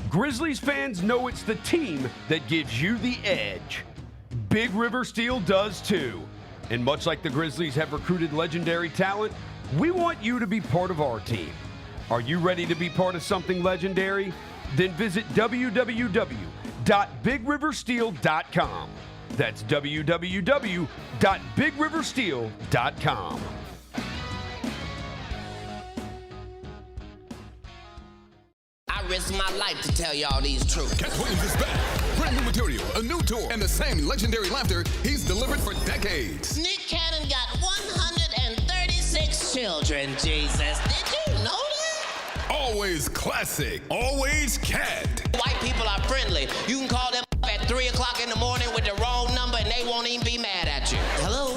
Grizzlies fans know it's the team that gives you the edge. Big River Steel does too. And much like the Grizzlies have recruited legendary talent, we want you to be part of our team. Are you ready to be part of something legendary? Then visit www.bigriversteel.com. That's www.bigriversteel.com. I risk my life to tell y'all these truths. Cat Williams is back. Brand new material, a new tour, and the same legendary laughter he's delivered for decades. Nick Cannon got 136 children, Jesus. Did you know that? Always classic, always Cat. White people are friendly. You can call them at 3 o'clock in the morning with the wrong number and they won't even be mad at you. Hello?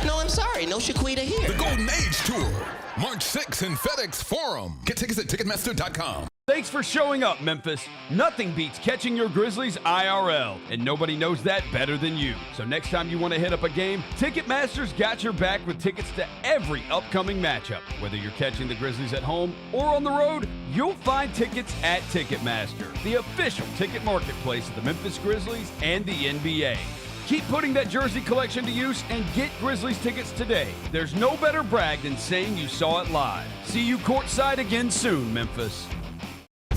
No, I'm sorry. No Shaquita here. The Golden Age Tour, March 6th in FedEx Forum. Get tickets at Ticketmaster.com. Thanks for showing up, Memphis. Nothing beats catching your Grizzlies IRL, and nobody knows that better than you. So next time you want to hit up a game, Ticketmaster's got your back with tickets to every upcoming matchup. Whether you're catching the Grizzlies at home or on the road, you'll find tickets at Ticketmaster, the official ticket marketplace of the Memphis Grizzlies and the NBA. Keep putting that jersey collection to use and get Grizzlies tickets today. There's no better brag than saying you saw it live. See you courtside again soon, Memphis.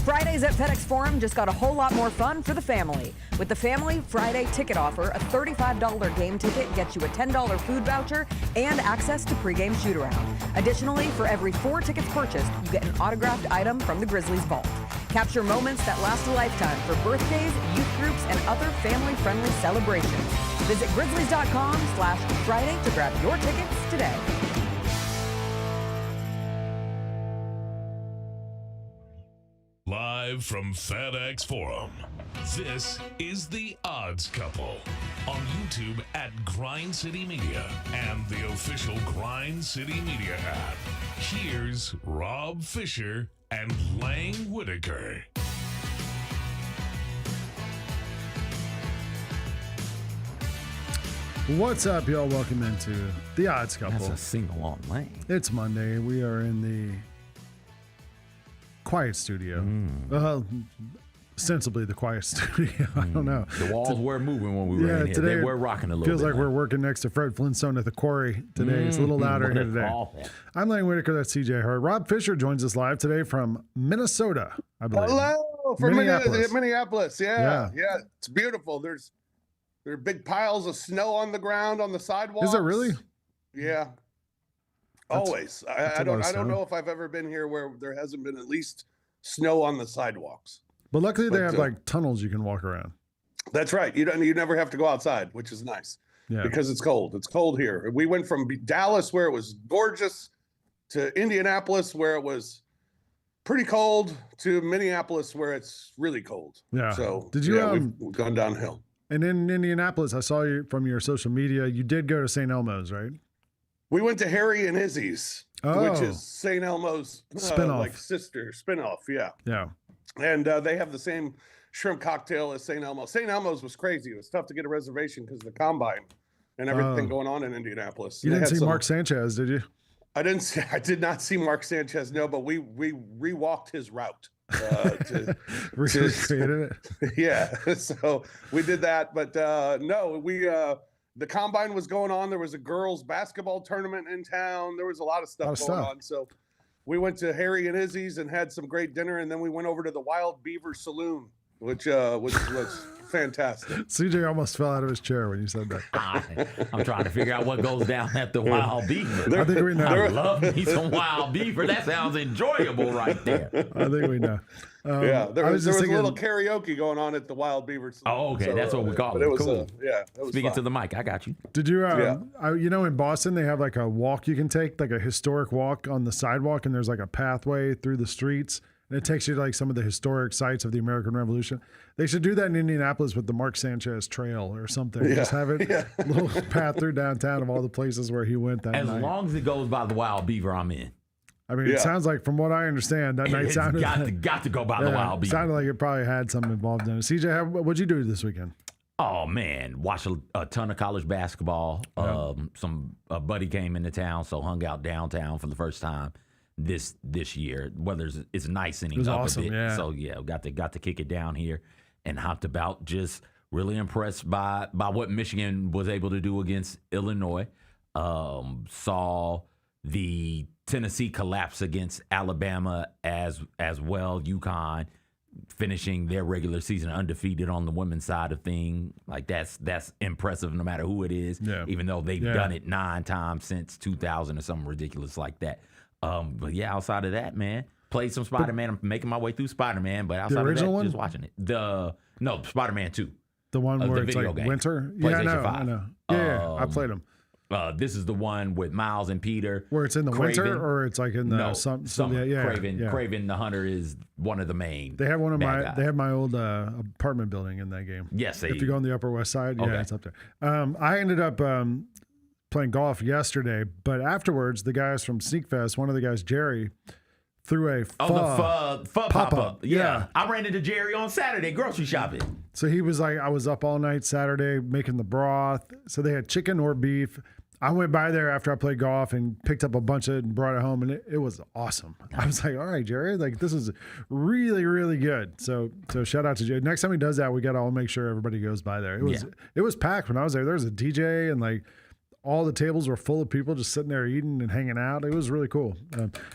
Fridays at FedEx Forum just got a whole lot more fun for the family. With the Family Friday ticket offer, a $35 game ticket gets you a $10 food voucher and access to pregame shoot-around. Additionally, for every 4 tickets purchased, you get an autographed item from the Grizzlies Vault. Capture moments that last a lifetime for birthdays, youth groups, and other family-friendly celebrations. Visit grizzlies.com/Friday to grab your tickets today. Live from FedEx Forum, this is The Odds Couple on YouTube at Grind City Media and the official Grind City Media app. Here's Rob Fisher and Lang Whitaker. What's up, y'all? Welcome into The Odds Couple. That's a single on Lang. It's Monday. We are in the quiet studio. Ostensibly the quiet studio. I don't know. The walls were moving when we were in here. Today They were rocking a little feels bit. like we're working next to Fred Flintstone at the quarry today. It's a little louder here today. I'm Lang Whitaker. That's CJ Hart. Rob Fisher joins us live today from Minnesota, I believe. Hello from Minneapolis. Yeah. It's beautiful. There are big piles of snow on the ground on the sidewalks. Is it really? Yeah. Always. I don't know if I've ever been here where there hasn't been at least snow on the sidewalks. But luckily they have like tunnels you can walk around. That's right. You never have to go outside, which is nice. Yeah. Because it's cold. It's cold here. We went from Dallas, where it was gorgeous, to Indianapolis, where it was pretty cold, to Minneapolis, where it's really cold. Yeah. So did you? We've gone downhill. And in Indianapolis, I saw you from your social media. You did go to St. Elmo's, right? We went to Harry and Izzy's, which is St. Elmo's spinoff. Yeah. Yeah. And they have the same shrimp cocktail as St. Elmo's. St. Elmo's was crazy. It was tough to get a reservation because of the combine and everything going on in Indianapolis. You didn't see Mark Sanchez, did you? I did not see Mark Sanchez. No, but we rewalked his route. Recreated it. Yeah. So we did that, but no, the combine was going on. There was a girls basketball tournament in town. There was a lot of stuff going on. So we went to Harry and Izzy's and had some great dinner. And then we went over to the Wild Beaver Saloon, which was fantastic. CJ almost fell out of his chair when you said that. I'm trying to figure out what goes down at the Wild Beaver. I think we know. I love me some Wild Beaver. That sounds enjoyable right there. I think we know. There was a little karaoke going on at the Wild Beaver Saloon. Oh, okay. That's what we call it. It was cool. it was Speaking fun. to the mic, I got you. Did you, in Boston, they have like a walk you can take, like a historic walk on the sidewalk, and there's like a pathway through the streets, and it takes you to like some of the historic sites of the American Revolution. They should do that in Indianapolis with the Mark Sanchez Trail or something. Yeah. Just have it a little path through downtown of all the places where he went that night. As long as it goes by the Wild Beaver, I'm in. I mean, it sounds like, from what I understand, that night sounded got to go by the Wild Beaver. Sounded like it probably had something involved in it. CJ, what'd you do this weekend? Oh man, watched a ton of college basketball. A buddy came into town, so hung out downtown for the first time this year. Whether it's nice innings It was up awesome, a bit. yeah. So yeah, got to kick it down here and hopped about. Just really impressed by what Michigan was able to do against Illinois. Saw the Tennessee collapse against Alabama as well. UConn finishing their regular season undefeated on the women's side of things. Like that's impressive no matter who it is, even though they've done it 9 times since 2000 or something ridiculous like that. But yeah, outside of that, man, played some Spider-Man. I'm making my way through Spider-Man, but outside of that, one? just watching it. No, Spider-Man 2. The one where the it's video like game. winter? Yeah, I know. Yeah, I played them. This is the one with Miles and Peter. Where it's in the Kraven. winter or it's like in the summer. Yeah, Kraven the Hunter is one of the main. They have guys. They have my old apartment building in that game. Yes, if you go on the Upper West Side, Okay. yeah, it's up there. I ended up playing golf yesterday, but afterwards, the guys from Sneak Fest, one of the guys, Jerry, threw a the pho pop-up. Yeah. I ran into Jerry on Saturday grocery shopping. So he was like, I was up all night Saturday making the broth. So they had chicken or beef. I went by there after I played golf and picked up a bunch of it and brought it home, and it was awesome. I was like, all right, Jerry, like this is really, really good. So shout out to Jerry. Next time he does that, we got to all make sure everybody goes by there. It was packed when I was there. There was a DJ and like all the tables were full of people just sitting there eating and hanging out. It was really cool.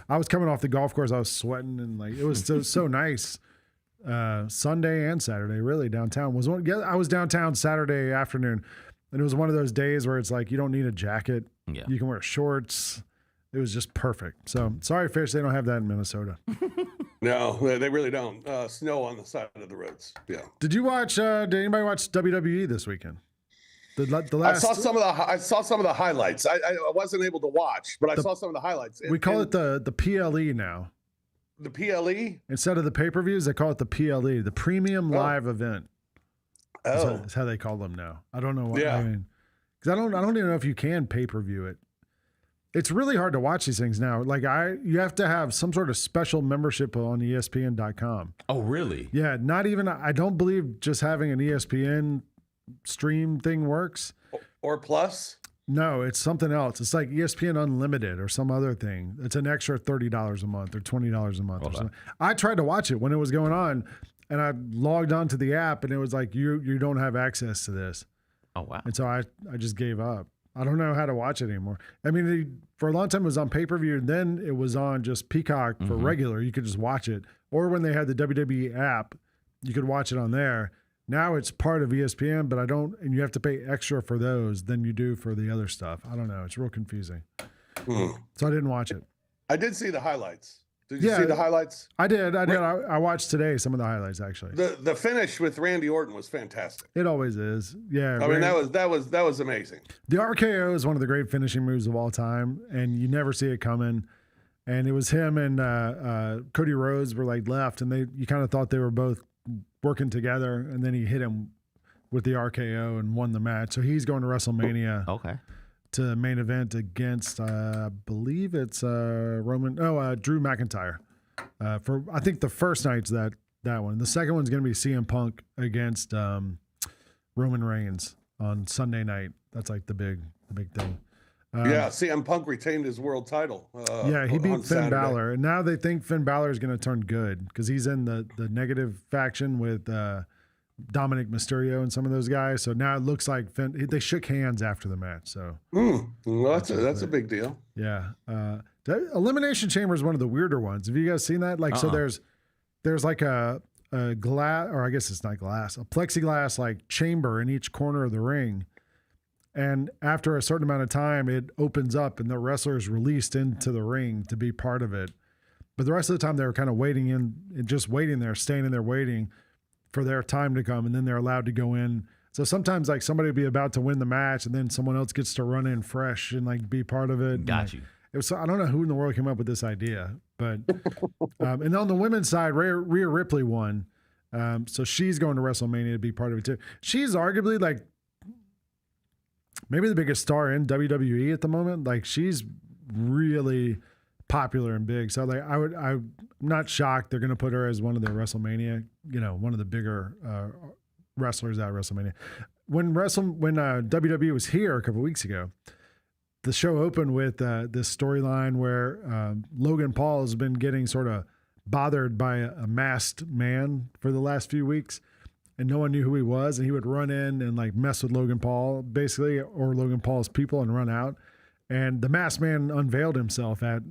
I was coming off the golf course. I was sweating and like it was so nice. Sunday and Saturday, really downtown I was downtown Saturday afternoon. And it was one of those days where it's like you don't need a jacket. Yeah. You can wear shorts. It was just perfect. So sorry, Fish, they don't have that in Minnesota. No, they really don't. Snow on the side of the roads. Yeah. Did you watch? Did anybody watch WWE this weekend? The last. I saw some of the highlights. I wasn't able to watch, but I saw some of the highlights. We call it the PLE now. The PLE Instead of the pay-per-views, they call it the PLE, the Premium Live Event. Oh, That's how they call them now. I don't know why. Yeah. I mean, because I don't even know if you can pay-per-view it. It's really hard to watch these things now. Like you have to have some sort of special membership on ESPN.com. Oh, really? Yeah, not even. I don't believe just having an ESPN stream thing works. or Plus. No, it's something else. It's like ESPN Unlimited or some other thing. It's an extra $30 a month or $20 a month or something. I tried to watch it when it was going on, and I logged onto the app, and it was like, you don't have access to this. Oh, wow. And so I just gave up. I don't know how to watch it anymore. I mean, for a long time it was on pay-per-view, and then it was on just Peacock for regular. You could just watch it. Or when they had the WWE app, you could watch it on there. Now it's part of ESPN, but and you have to pay extra for those than you do for the other stuff. I don't know. It's real confusing. So I didn't watch it. I did see the highlights. Did you see the highlights? I did. I watched today some of the highlights actually. The finish with Randy Orton was fantastic. It always is. Yeah. I mean, that was amazing. The RKO is one of the great finishing moves of all time, and you never see it coming. And it was him and Cody Rhodes were like left, and you kind of thought they were both working together, and then he hit him with the RKO and won the match. So he's going to WrestleMania. Okay. To main event against, I believe it's Drew McIntyre. For I think the first night's that one. The second one's going to be CM Punk against Roman Reigns on Sunday night. That's like the big thing. CM Punk retained his world title. He beat Finn Saturday. Balor, and now they think Finn Balor is going to turn good because he's in the negative faction with Dominic Mysterio and some of those guys. So now it looks like they shook hands after the match. So well, that's a big deal. Yeah. The Elimination Chamber is one of the weirder ones. Have you guys seen that? Like, so there's like a glass, or I guess it's not glass, a plexiglass like chamber in each corner of the ring. And after a certain amount of time, it opens up and the wrestler is released into the ring to be part of it. But the rest of the time they were kind of waiting there, staying in there waiting for their time to come, and then they're allowed to go in. So sometimes like somebody would be about to win the match and then someone else gets to run in fresh and like be part of it. Got you. It was, I don't know who in the world came up with this idea, but and on the women's side, Rhea Ripley won. So she's going to WrestleMania to be part of it too. She's arguably like maybe the biggest star in WWE at the moment. Like she's really popular and big. So like I'm not shocked they're going to put her as one of the WrestleMania, one of the bigger wrestlers at WrestleMania. When WWE was here a couple weeks ago, the show opened with this storyline where Logan Paul has been getting sort of bothered by a masked man for the last few weeks, and no one knew who he was, and he would run in and like mess with Logan Paul basically, or Logan Paul's people, and run out. And the masked man unveiled himself at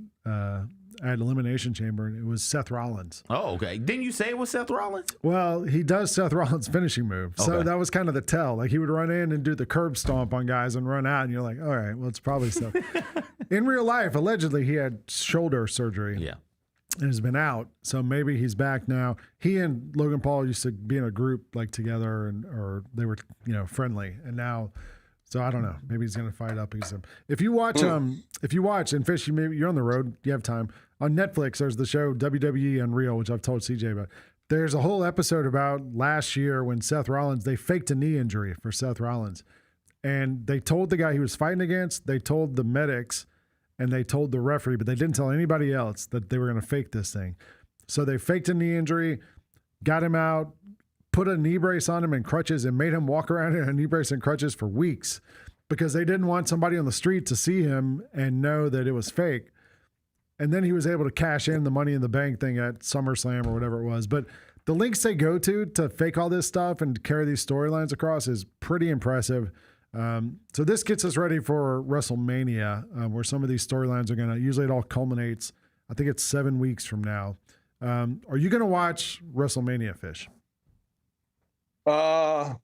Elimination Chamber, and it was Seth Rollins. Oh, okay. Didn't you say it was Seth Rollins? Well, he does Seth Rollins' finishing move. So Okay. that was kind of the tell. Like, he would run in and do the curb stomp on guys and run out, and you're like, all right, well, it's probably Seth. In real life, allegedly, he had shoulder surgery. Yeah. And has been out. So maybe he's back now. He and Logan Paul used to be in a group like together, or they were, friendly. And now, so I don't know. Maybe he's going to fight up against him. If you watch, and Fish, you're on the road, you have time. On Netflix, there's the show WWE Unreal, which I've told CJ about. There's a whole episode about last year when Seth Rollins, they faked a knee injury for Seth Rollins. And they told the guy he was fighting against, they told the medics, and they told the referee, but they didn't tell anybody else that they were going to fake this thing. So they faked a knee injury, got him out, put a knee brace on him and crutches, and made him walk around in a knee brace and crutches for weeks because they didn't want somebody on the street to see him and know that it was fake. And then he was able to cash in the Money in the Bank thing at SummerSlam or whatever it was. But the links they go to fake all this stuff and carry these storylines across is pretty impressive. So this gets us ready for WrestleMania, where some of these storylines are going to, usually it all culminates. I think it's 7 weeks from now. Are you going to watch WrestleMania, Fish? I'd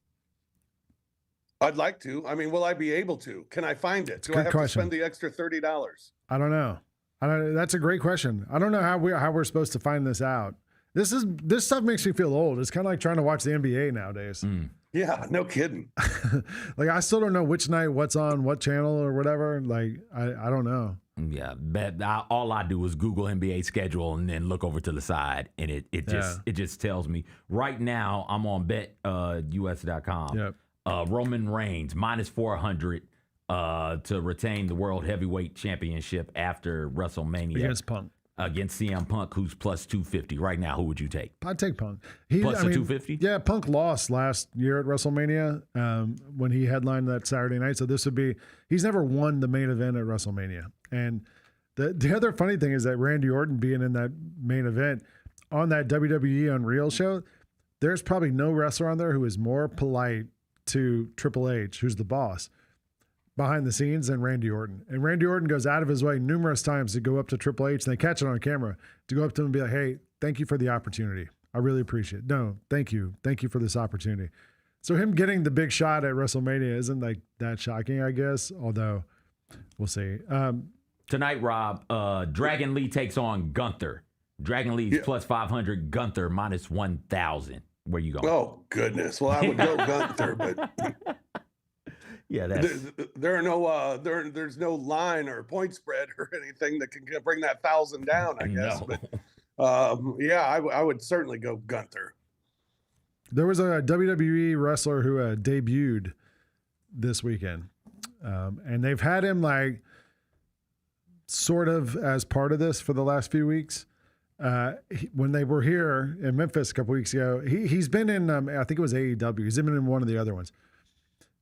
like to. I mean, will I be able to? Can I find it? Do I have to spend the extra $30? I don't know. That's a great question. I don't know how we're supposed to find this out. This stuff makes me feel old. It's kind of like trying to watch the NBA nowadays. Yeah, no kidding. Like, I still don't know which night, what's on what channel or whatever. Like, I don't know. Yeah, but all I do is Google NBA schedule and then look over to the side, and it just tells me. Right now, I'm on BetUS.com. Yep. Roman Reigns -400 to retain the World Heavyweight Championship after WrestleMania against CM Punk, who's +250 right now. Who would you take? I'd take Punk. Plus 250? Yeah, Punk lost last year at WrestleMania when he headlined that Saturday night. So this would be, he's never won the main event at WrestleMania. And the other funny thing is that Randy Orton being in that main event on that WWE Unreal show, there's probably no wrestler on there who is more polite to Triple H, who's the boss, behind the scenes than Randy Orton. And Randy Orton goes out of his way numerous times to go up to Triple H, and they catch it on camera, to go up to him and be like, hey, thank you for the opportunity. I really appreciate it. No, thank you. Thank you for this opportunity. So him getting the big shot at WrestleMania isn't like that shocking, I guess, although we'll see. Tonight, Rob, Dragon Lee takes on Gunther. Dragon Lee's +500, Gunther -1,000. Where you going? Oh, goodness. Well, I would go Gunther, but... Yeah, there are no there's no line or point spread or anything that can bring that 1,000 down, I guess. No. But I would certainly go Gunther. There was a WWE wrestler who debuted this weekend, and they've had him like sort of as part of this for the last few weeks. When they were here in Memphis a couple weeks ago, he's been in I think it was AEW. He's been in one of the other ones.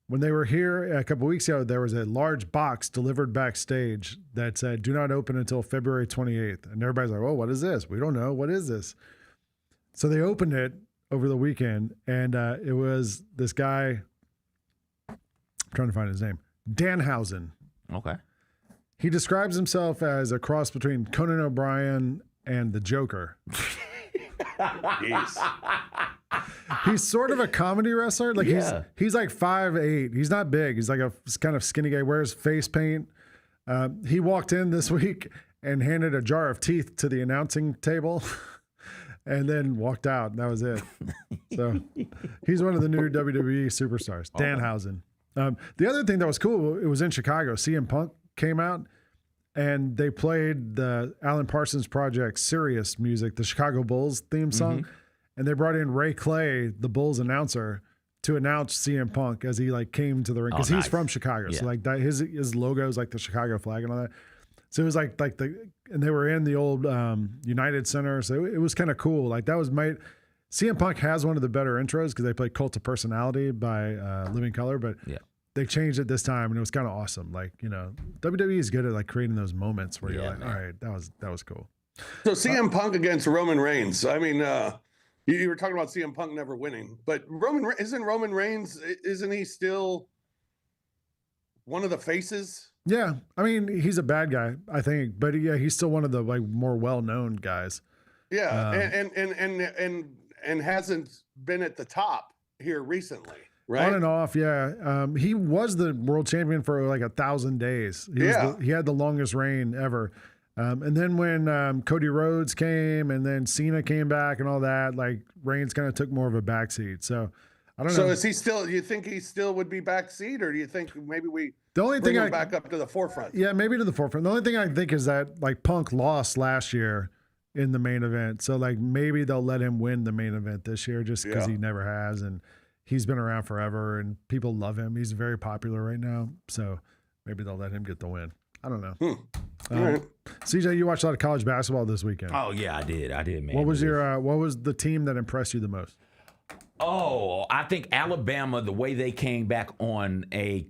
When they were here a couple weeks ago, there was a large box delivered backstage that said, do not open until February 28th. And everybody's like, oh, what is this? We don't know. What is this? So they opened it over the weekend, and it was this guy, I'm trying to find his name, Danhausen. Okay. He describes himself as a cross between Conan O'Brien and the Joker. He's sort of a comedy wrestler. Like he's like 5'8". He's not big. He's like a kind of skinny guy, wears face paint. He walked in this week and handed a jar of teeth to the announcing table and then walked out. And that was it. So he's one of the new WWE superstars, Danhausen. The other thing that was cool, it was in Chicago. CM Punk came out and they played the Alan Parsons Project Sirius music, the Chicago Bulls theme song. Mm-hmm. And they brought in Ray Clay, the Bulls announcer, to announce CM Punk as he like came to the ring, because he's from Chicago. Yeah. So like that, his logo is like the Chicago flag and all that. So it was like and they were in the old United Center. So it was kind of cool. Like that was CM Punk has one of the better intros because they play Cult of Personality by Living Colour, but they changed it this time, and it was kind of awesome. Like, WWE is good at like creating those moments where you're like, man. all right, that was cool. So CM Punk against Roman Reigns. I mean, you were talking about CM Punk never winning, but isn't Roman Reigns? Isn't he still one of the faces? Yeah, I mean, he's a bad guy, I think, but yeah, he's still one of the like more well-known guys. Yeah, and hasn't been at the top here recently, right? On and off, yeah. He was the world champion for like 1,000 days. He had the longest reign ever. And then when Cody Rhodes came and then Cena came back and all that, like Reigns kind of took more of a backseat. So I don't know. So is he still? Do you think he still would be backseat, or do you think maybe the only thing back up to the forefront? Yeah, maybe to the forefront. The only thing I think is that like Punk lost last year in the main event, so like maybe they'll let him win the main event this year just because he never has, and he's been around forever and people love him. He's very popular right now, so maybe they'll let him get the win. I don't know. All right. CJ, you watched a lot of college basketball this weekend. Oh yeah, I did, man. What was what was the team that impressed you the most? Oh, I think Alabama, the way they came back on a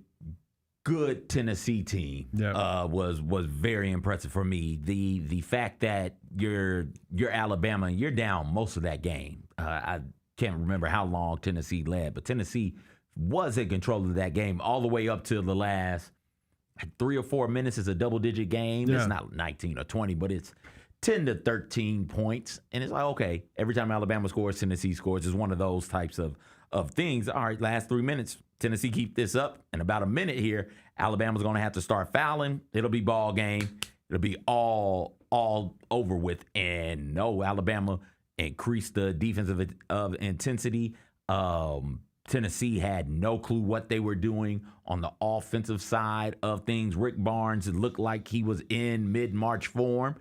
good Tennessee team was very impressive for me. The fact that you're Alabama and you're down most of that game. I can't remember how long Tennessee led, but Tennessee was in control of that game all the way up to the last 3 or 4 minutes. It's a double-digit game. Yeah. It's not 19 or 20, but it's 10 to 13 points. And it's like, okay, every time Alabama scores, Tennessee scores. It's one of those types of things. All right, last 3 minutes, Tennessee keep this up. In about a minute here, Alabama's going to have to start fouling. It'll be ball game. It'll be all over with. And no, Alabama increased the defensive of intensity. Tennessee had no clue what they were doing on the offensive side of things. Rick Barnes, it looked like he was in mid-March form,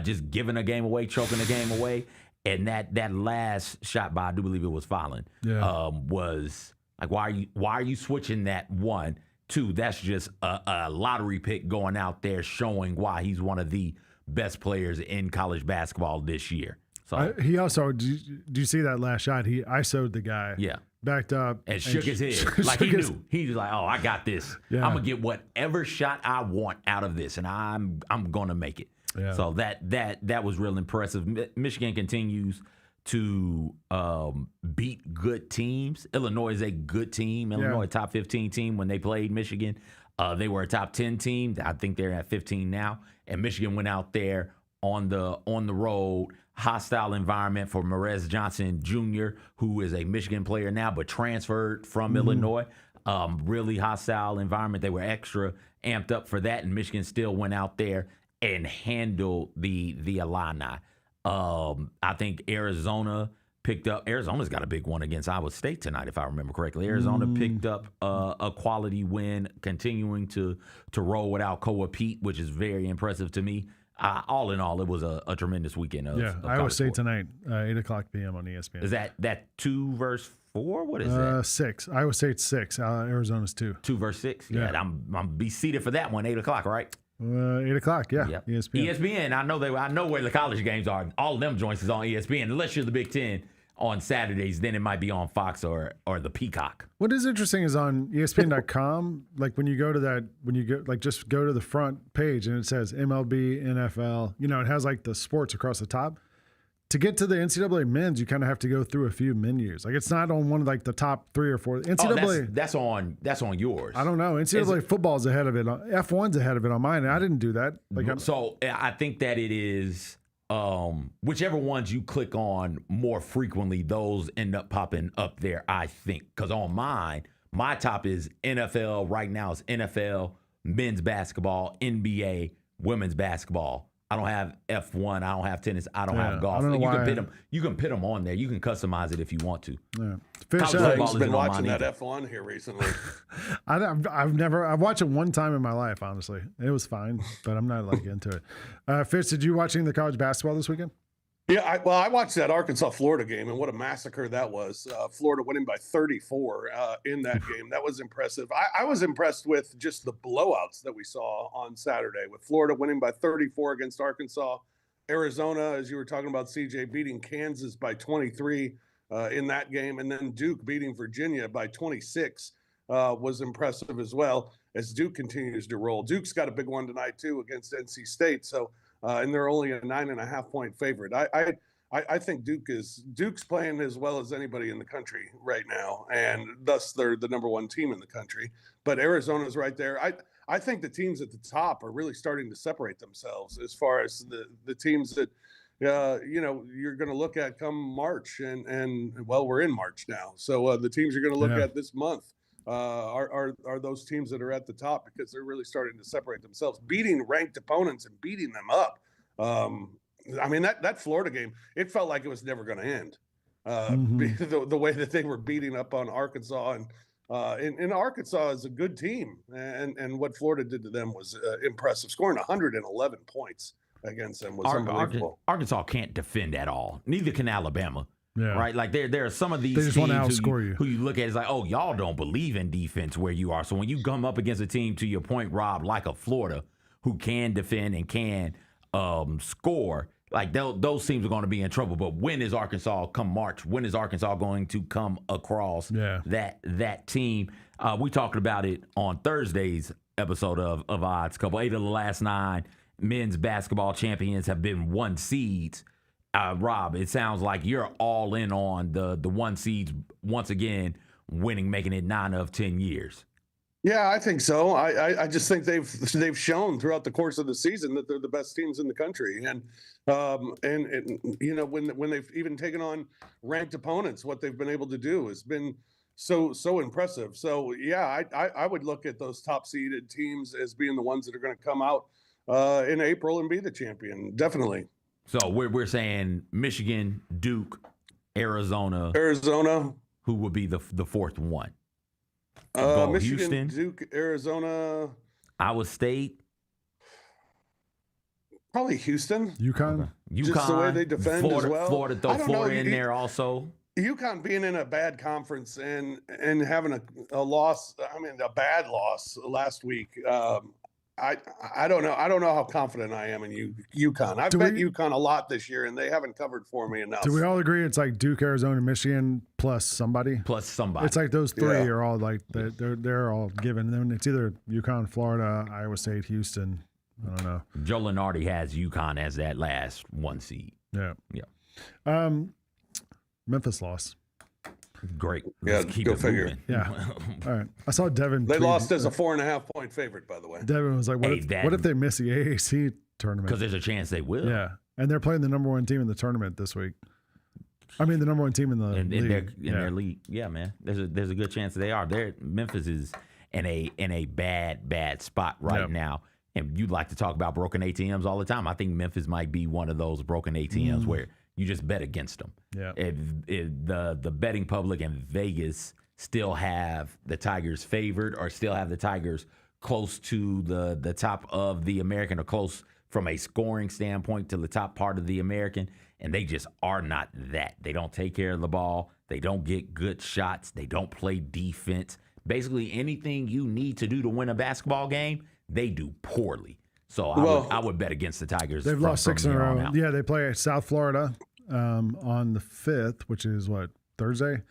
just giving a game away, choking a game away. And that last shot by, I do believe it was Fallon, was like, why are you switching that? 1, 2, that's just a lottery pick going out there showing why he's one of the best players in college basketball this year. So he also, do you see that last shot? He ISO'd the guy. Yeah. Backed up. And shook his head. Like he knew. He was like, oh, I got this. Yeah. I'm going to get whatever shot I want out of this, and I'm going to make it. Yeah. So that was real impressive. Michigan continues to beat good teams. Illinois is a good team. Illinois, top 15 team when they played Michigan. They were a top 10 team. I think they're at 15 now. And Michigan went out there on the road. Hostile environment for Marez Johnson Jr., who is a Michigan player now, but transferred from Illinois. Really hostile environment. They were extra amped up for that, and Michigan still went out there and handled the Illini. I think Arizona's got a big one against Iowa State tonight, if I remember correctly. Arizona picked up a quality win, continuing to roll without Koa Pete, which is very impressive to me. All in all, it was a tremendous weekend of Iowa State tonight, 8:00 p.m. on ESPN. Is that 2 versus 4? What is that? 6. Iowa State's 6. Arizona's 2. 2 versus 6? Yeah. I'm be seated for that one, 8:00, right? 8:00, yeah. Yep. ESPN. ESPN, I know where the college games are. All of them joints is on ESPN, unless you're the Big Ten on Saturdays, then it might be on Fox or the Peacock. What is interesting is on ESPN.com, like just go to the front page and it says MLB, NFL, it has like the sports across the top. To get to the NCAA men's, you kind of have to go through a few menus. Like it's not on one of like the top 3 or 4. NCAA. That's on yours. I don't know. NCAA football's ahead of it. F1's ahead of it on mine. And I didn't do that. So I think that it is. Whichever ones you click on more frequently, those end up popping up there, I think. Because on mine, my top is NFL. Right now is NFL, men's basketball, NBA, women's basketball. I don't have F1. I don't have tennis. I don't have golf. You can pit them on there. You can customize it if you want to. Yeah. I've been watching that F1 here recently. I've watched it one time in my life, honestly. It was fine, but I'm not like into it. Fitz, did you watching the college basketball this weekend? Yeah, I watched that Arkansas-Florida game, and what a massacre that was. Florida winning by 34 in that game. That was impressive. I was impressed with just the blowouts that we saw on Saturday, with Florida winning by 34 against Arkansas. Arizona, as you were talking about, CJ, beating Kansas by 23 in that game, and then Duke beating Virginia by 26. was impressive as well, as Duke continues to roll. Duke's got a big one tonight too against NC State. So, and they're only a 9.5 point favorite. I think Duke's playing as well as anybody in the country right now, and thus they're the number one team in the country. But Arizona's right there. I think the teams at the top are really starting to separate themselves as far as the teams that you're going to look at come March, and well, we're in March now, so the teams you're going to look at this month are those teams that are at the top, because they're really starting to separate themselves, beating ranked opponents and beating them up. I mean, that Florida game, it felt like it was never going to end. The way that they were beating up on Arkansas, and Arkansas is a good team, and what Florida did to them was impressive. Scoring 111 points against them was unbelievable. Arkansas can't defend at all. Neither can Alabama. Yeah. Right? Like there are some of these they just teams want to outscore who you look at, it's like, oh, y'all don't believe in defense where you are. So when you come up against a team, to your point, Rob, like a Florida, who can defend and can score, like those teams are going to be in trouble. But when is Arkansas, come March, when is Arkansas going to come across that team? We talked about it on Thursday's episode of Odds Couple. 8 of the last 9 men's basketball champions have been 1 seeds. Rob, it sounds like you're all in on the 1 seeds once again winning, making it 9 of 10 years. Yeah, I think so. I just think they've shown throughout the course of the season that they're the best teams in the country, and when they've even taken on ranked opponents, what they've been able to do has been so impressive. So yeah, I would look at those top seeded teams as being the ones that are going to come out in April and be the champion, definitely. So we're saying Michigan, Duke, Arizona, who would be the fourth one? Michigan, Houston, Duke, Arizona, Iowa State, probably Houston, UConn. Just the way they defend Florida, as well. Florida, throw Florida in there also. UConn being in a bad conference and having a loss, I mean a bad loss last week. I don't know. I don't know how confident I am in UConn. I've bet UConn a lot this year, and they haven't covered for me enough. Do we all agree it's like Duke, Arizona, Michigan plus somebody? Plus somebody. It's like those three are all like they're all given. Then it's either UConn, Florida, Iowa State, Houston. I don't know. Joe Lenardi has UConn as that last 1 seed. Yeah. Memphis lost. Great. Let's keep it figure. moving. Yeah. All right. I saw Devin. They lost as a 4.5 point favorite, by the way. Devin was like, what if they miss the AAC tournament? Because there's a chance they will. Yeah. And they're playing the number 1 team in the tournament this week. I mean, the number 1 team in the league. In their league. Yeah, man. There's a good chance they are. Memphis is in a bad spot right now. And you like to talk about broken ATMs all the time. I think Memphis might be one of those broken ATMs where you just bet against them. Yeah. If the betting public and Vegas still have the Tigers favored, or still have the Tigers close to the top of the American, or close from a scoring standpoint to the top part of the American, and they just are not that. They don't take care of the ball. They don't get good shots. They don't play defense. Basically, anything you need to do to win a basketball game, they do poorly. So I would bet against the Tigers. They've lost 6 in a row. Yeah, they play South Florida on the 5th, which is Thursday,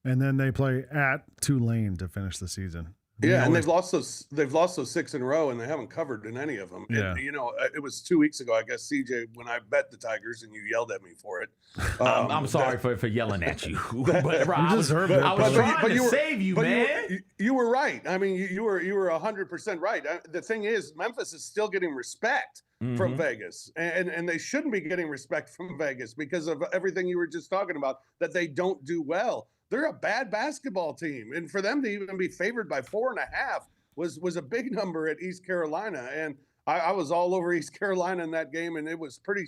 and then they play at Tulane to finish the season. Yeah, and they've lost those 6 in a row, and they haven't covered in any of them. Yeah. And, it was 2 weeks ago, I guess, CJ, when I bet the Tigers, and you yelled at me for it. I'm sorry for yelling at you, but Rob, I was trying to save you, man. You were right. I mean, you were 100% right. The thing is, Memphis is still getting respect from Vegas, and they shouldn't be getting respect from Vegas because of everything you were just talking about, that they don't do well. They're a bad basketball team, and for them to even be favored by 4.5 was a big number at East Carolina. And I was all over East Carolina in that game, and it was pretty.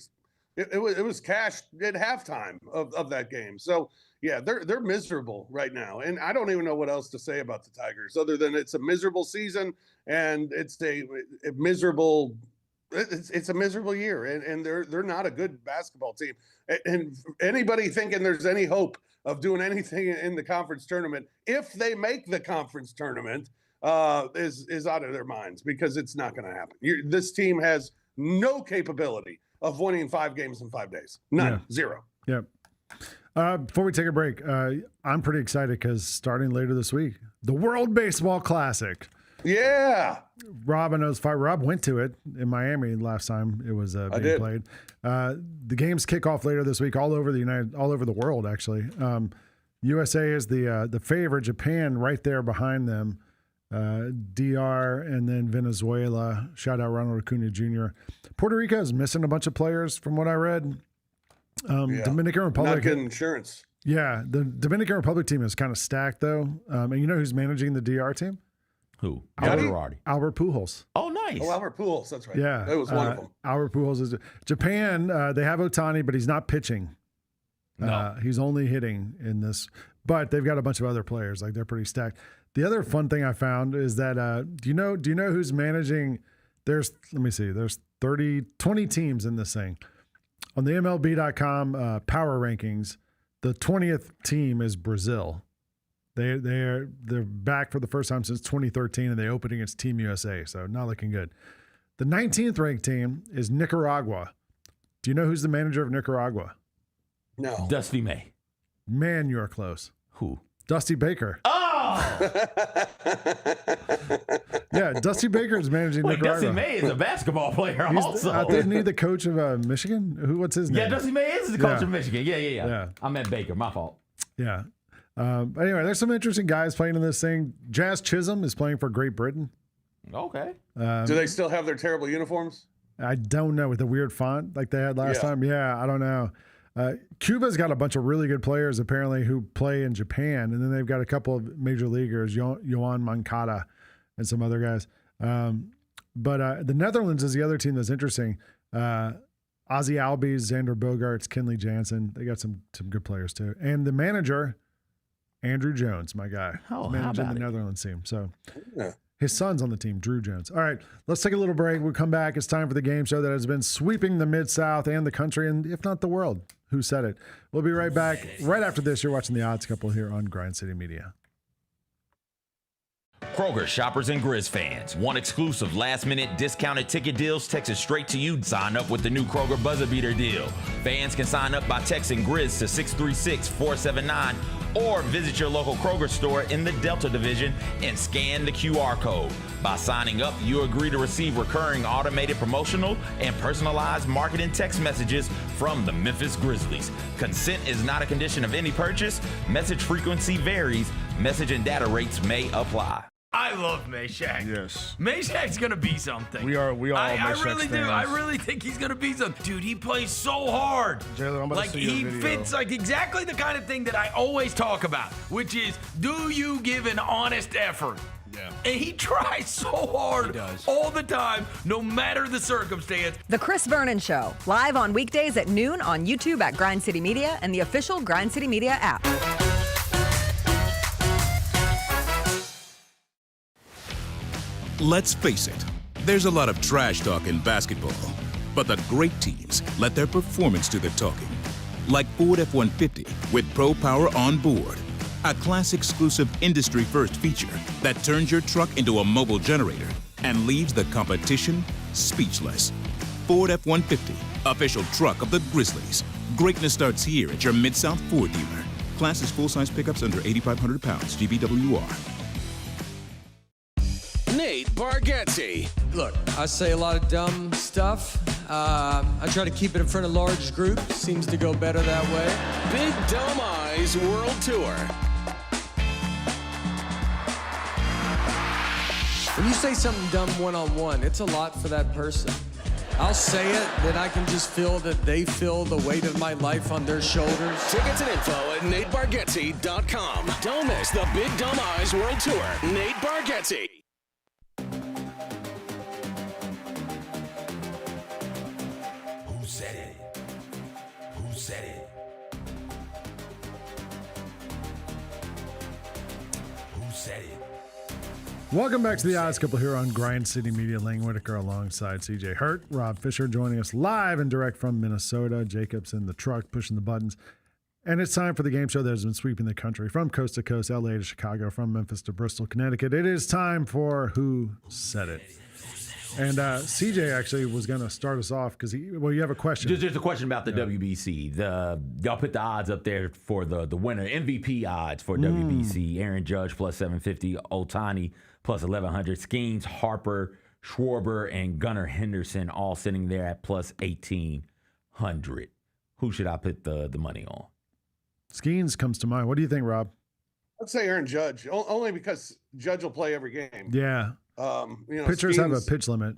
It was cash at halftime of that game. So yeah, they're miserable right now, and I don't even know what else to say about the Tigers other than it's a miserable season, and it's a miserable. It's a miserable year, and they're not a good basketball team. And anybody thinking there's any hope of doing anything in the conference tournament, if they make the conference tournament, is out of their minds, because it's not going to happen. This team has no capability of winning 5 games in 5 days. None. Yeah. 0. Yep. Before we take a break, I'm pretty excited because starting later this week, the World Baseball Classic. Yeah. Rob went to it in Miami last time it was being played. The games kick off later this week all over the world, actually. USA is the favorite. Japan right there behind them. DR and then Venezuela. Shout out Ronald Acuna Jr. Puerto Rico is missing a bunch of players from what I read. Dominican Republic. Not getting insurance. Yeah, the Dominican Republic team is kind of stacked though. And you know who's managing the DR team? Who? Albert Pujols. Oh, nice. Oh, Albert Pujols. That's right. Yeah, that was one of them. Albert Pujols is Japan. They have Ohtani, but he's not pitching. No. He's only hitting in this. But they've got a bunch of other players. Like they're pretty stacked. The other fun thing I found is that do you know who's managing? There's 20 teams in this thing. On the MLB.com power rankings, the 20th team is Brazil. They're back for the first time since 2013, and they opened against Team USA, so not looking good. The 19th ranked team is Nicaragua. Do you know who's the manager of Nicaragua? No. Dusty May. Man, you are close. Who? Dusty Baker. Oh! Yeah, Dusty Baker is managing Nicaragua. Dusty May is a basketball player also. Isn't he the coach of Michigan? What's his name? Yeah, Dusty May is the coach of Michigan. Yeah. I meant Baker. My fault. Yeah. Anyway, there's some interesting guys playing in this thing. Jazz Chisholm is playing for Great Britain. Okay. Do they still have their terrible uniforms? I don't know, with the weird font like they had last time. Yeah, I don't know. Cuba's got a bunch of really good players apparently who play in Japan, and then they've got a couple of major leaguers, Yohan Moncada and some other guys. But the Netherlands is the other team that's interesting. Ozzy Albies, Xander Bogaerts, Kenley Jansen. They got some good players too. And the manager, Andrew Jones, my guy, is managing the Netherlands team. So his son's on the team, Drew Jones. All right, let's take a little break. We'll come back. It's time for the game show that has been sweeping the Mid-South and the country, and if not the world. Who said it? We'll be right back. Right after this, you're watching The Odds Couple here on Grind City Media. Kroger shoppers and Grizz fans. Want exclusive last-minute discounted ticket deals texted straight to you? Sign up with the new Kroger Buzzer Beater deal. Fans can sign up by texting Grizz to 636-479 or visit your local Kroger store in the Delta Division and scan the QR code. By signing up, you agree to receive recurring automated promotional and personalized marketing text messages from the Memphis Grizzlies. Consent is not a condition of any purchase. Message frequency varies. Message and data rates may apply. I love Meshack. Yes. Meshack's going to be something. We all I Meshack really do. fans. I really think he's going to be something. Dude, he plays so hard. Jalen, I'm about to see he your video. fits like exactly the kind of thing that I always talk about, which is, do you give an honest effort? Yeah. And he tries so hard all the time, no matter the circumstance. The Chris Vernon Show, live on weekdays at noon on YouTube at Grind City Media and the official Grind City Media app. Let's face it, there's a lot of trash talk in basketball, but the great teams let their performance do the talking. Like Ford F-150 with Pro Power on board, a class-exclusive industry-first feature that turns your truck into a mobile generator and leaves the competition speechless. Ford F-150, official truck of the Grizzlies. Greatness starts here at your Mid-South Ford dealer. Class is full-size pickups under 8,500 pounds, GVWR. Nate Bargatze. Look, I say a lot of dumb stuff. I try to keep it in front of large groups. Seems to go better that way. Big Dumb Eyes World Tour. When you say something dumb one-on-one, it's a lot for that person. I'll say it, then I can just feel that they feel the weight of my life on their shoulders. Tickets and info at NateBargatze.com. Don't miss the Big Dumb Eyes World Tour. Nate Bargatze. Who said it? Who said it? Who said it? Welcome back to The Odds Couple here on Grind City Media. Lang Whitaker alongside CJ Hurt. Rob Fisher joining us live and direct from Minnesota. Jacob's in the truck pushing the buttons. And it's time for the game show that has been sweeping the country from coast to coast, LA to Chicago, from Memphis to Bristol, Connecticut. It is time for Who Said It. And CJ actually was going to start us off because you have a question. Just a question about the WBC. Y'all put the odds up there for the winner. MVP odds for WBC. Aaron Judge plus 750. Otani plus 1,100. Skeens, Harper, Schwarber, and Gunnar Henderson all sitting there at plus 1,800. Who should I put the money on? Skeens comes to mind. What do you think, Rob? I'd say Aaron Judge, only because Judge will play every game. Yeah. Pitchers have a pitch limit.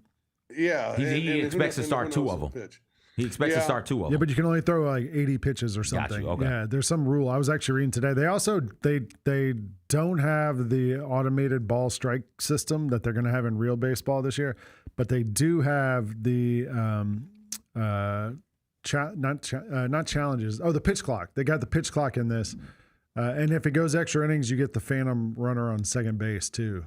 Yeah. He expects to start two of them. He expects to start two of them. Yeah, but you can only throw like 80 pitches or something. Got you. Okay. Yeah, there's some rule. I was actually reading today. They also they don't have the automated ball strike system that they're going to have in real baseball this year, but they do have the not challenges. Oh, the pitch clock. They got the pitch clock in this. And if it goes extra innings, you get the phantom runner on second base too.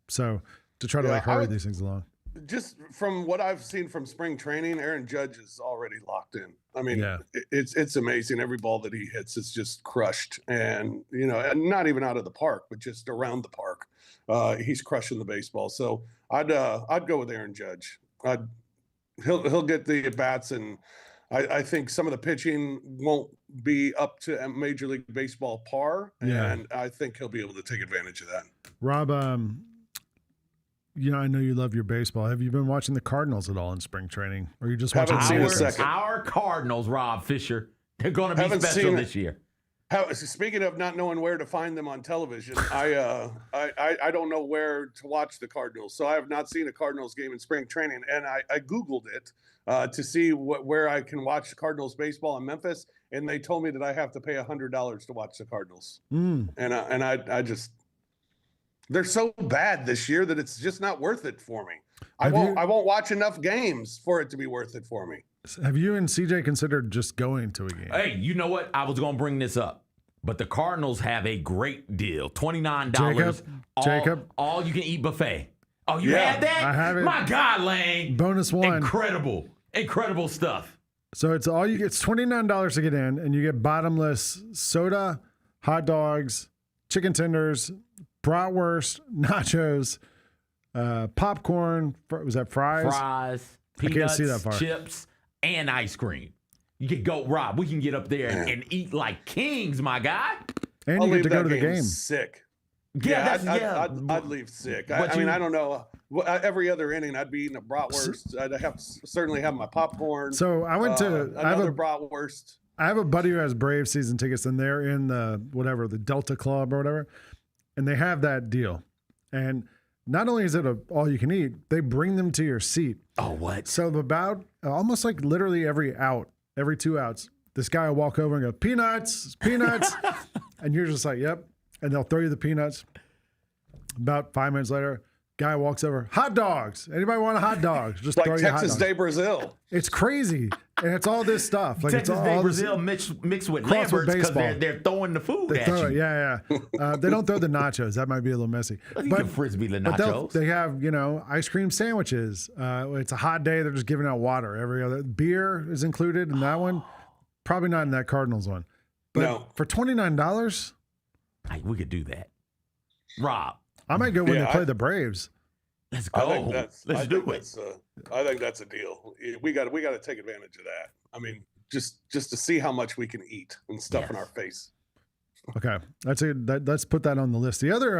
So to try to hurry these things along. Just from what I've seen from spring training, Aaron Judge is already locked in. I mean, it's amazing. Every ball that he hits is just crushed, and and not even out of the park, but just around the park. He's crushing the baseball. So I'd go with Aaron Judge. He'll get the at bats, and I think some of the pitching won't be up to Major League Baseball par, and I think he'll be able to take advantage of that. Rob, I know you love your baseball. Have you been watching the Cardinals at all in spring training, or you just watching our Cardinals? Rob Fisher, they're going to be special this year. Speaking of not knowing where to find them on television, I don't know where to watch the Cardinals, so I have not seen a Cardinals game in spring training, and I Googled it to see where I can watch Cardinals baseball in Memphis, and they told me that I have to pay $100 to watch the Cardinals, and I just they're so bad this year that it's just not worth it for me. I won't watch enough games for it to be worth it for me. Have you and CJ considered just going to a game? Hey, you know what? I was going to bring this up, but the Cardinals have a great deal. $29. Jacob. All you can eat buffet. Oh, you had that? I have it. My God, Lane. Bonus one. Incredible stuff. So it's $29 to get in, and you get bottomless soda, hot dogs, chicken tenders, bratwurst, nachos, popcorn. Was that fries? Fries, peanuts, I can't see that far. Chips, and ice cream. You can go, Rob. We can get up there and eat like kings, my guy. And you get to go to the game. Sick. Yeah, I'd leave sick. I mean, I don't know. Every other inning, I'd be eating a bratwurst. I'd certainly have my popcorn. So I went to another bratwurst. I have a buddy who has Braves season tickets, and they're in the Delta Club or whatever, and they have that deal. And not only is it all you can eat, they bring them to your seat. Oh, what? So about almost like literally every 2 outs, this guy will walk over and go, peanuts, and you're just like, yep. And they'll throw you the peanuts. About 5 minutes later, guy walks over, hot dogs. Anybody want a hot dog? Just like throw you hot dogs. Texas Day Brazil. It's crazy. And it's all this stuff. Like Texas Day Brazil mixed with Lambert's because they're throwing the food at you. Yeah. They don't throw the nachos. That might be a little messy. You can frisbee the nachos. They have, ice cream sandwiches. It's a hot day. They're just giving out water. Every other beer is included in that one. Probably not in that Cardinals one. But for $29, we could do that. Rob, I might go when they play the Braves. Let's go. Let's do it. I think that's a deal. We got to take advantage of that. I mean, just to see how much we can eat and stuff in our face. Okay, let's put that on the list. The other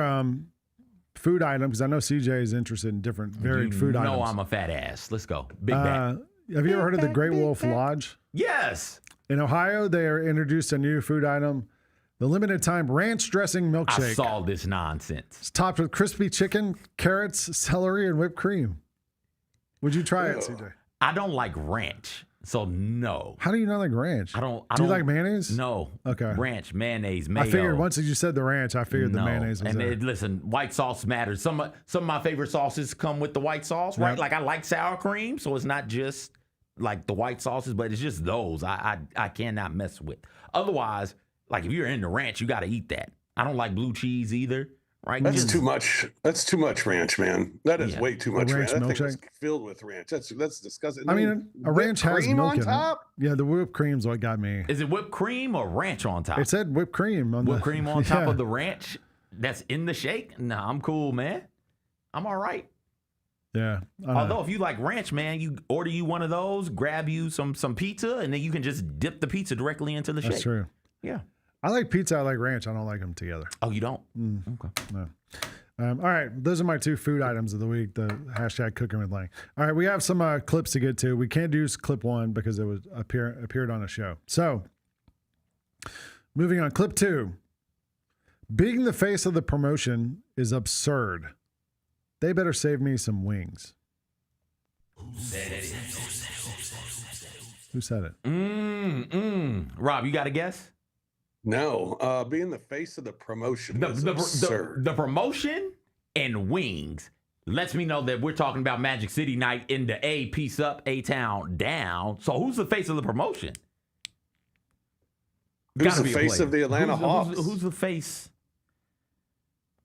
food item, because I know CJ is interested in different varied food items. No, I'm a fat ass. Let's go. Big bag. Have you ever heard of the Great Wolf Lodge? Yes. In Ohio, they introduced a new food item. The limited time ranch dressing milkshake. I saw this nonsense. It's topped with crispy chicken, carrots, celery, and whipped cream. Would you try it, CJ? I don't like ranch, so no. How do you not like ranch? I don't. Do you like mayonnaise? No. Okay. Ranch, mayonnaise, mayo. I figured once you said the ranch, I figured the mayonnaise was there. Listen, white sauce matters. Some of my favorite sauces come with the white sauce, right? Like I like sour cream, so it's not just like the white sauces, but it's just those I cannot mess with. Otherwise, like if you're in the ranch, you got to eat that. I don't like blue cheese either. Right? That's too much. That's too much ranch, man. That is way too much ranch. That thing is filled with ranch. That's disgusting. I mean, a ranch has milk on top. Yeah, the whipped cream's what got me. Is it whipped cream or ranch on top? It said whipped cream on cream on top of the ranch. That's in the shake. Nah, I'm cool, man. I'm all right. Yeah. Although if you like ranch, man, you order you one of those, grab you some pizza, and then you can just dip the pizza directly into the shake. That's true. Yeah. I like pizza. I like ranch. I don't like them together. Oh, you don't? Okay. No. All right. Those are my 2 food items of the week, the hashtag cooking with Lang. All right. We have some clips to get to. We can't do clip 1 because it was appeared on a show. So moving on. Clip 2. Being the face of the promotion is absurd. They better save me some wings. Who said it? Rob, you got a guess? No. Being the face of the promotion is absurd. The promotion and wings lets me know that we're talking about Magic City night in the A, peace up, A-town down. So who's the face of the promotion? Who's the face of the Atlanta Hawks? Who's the face?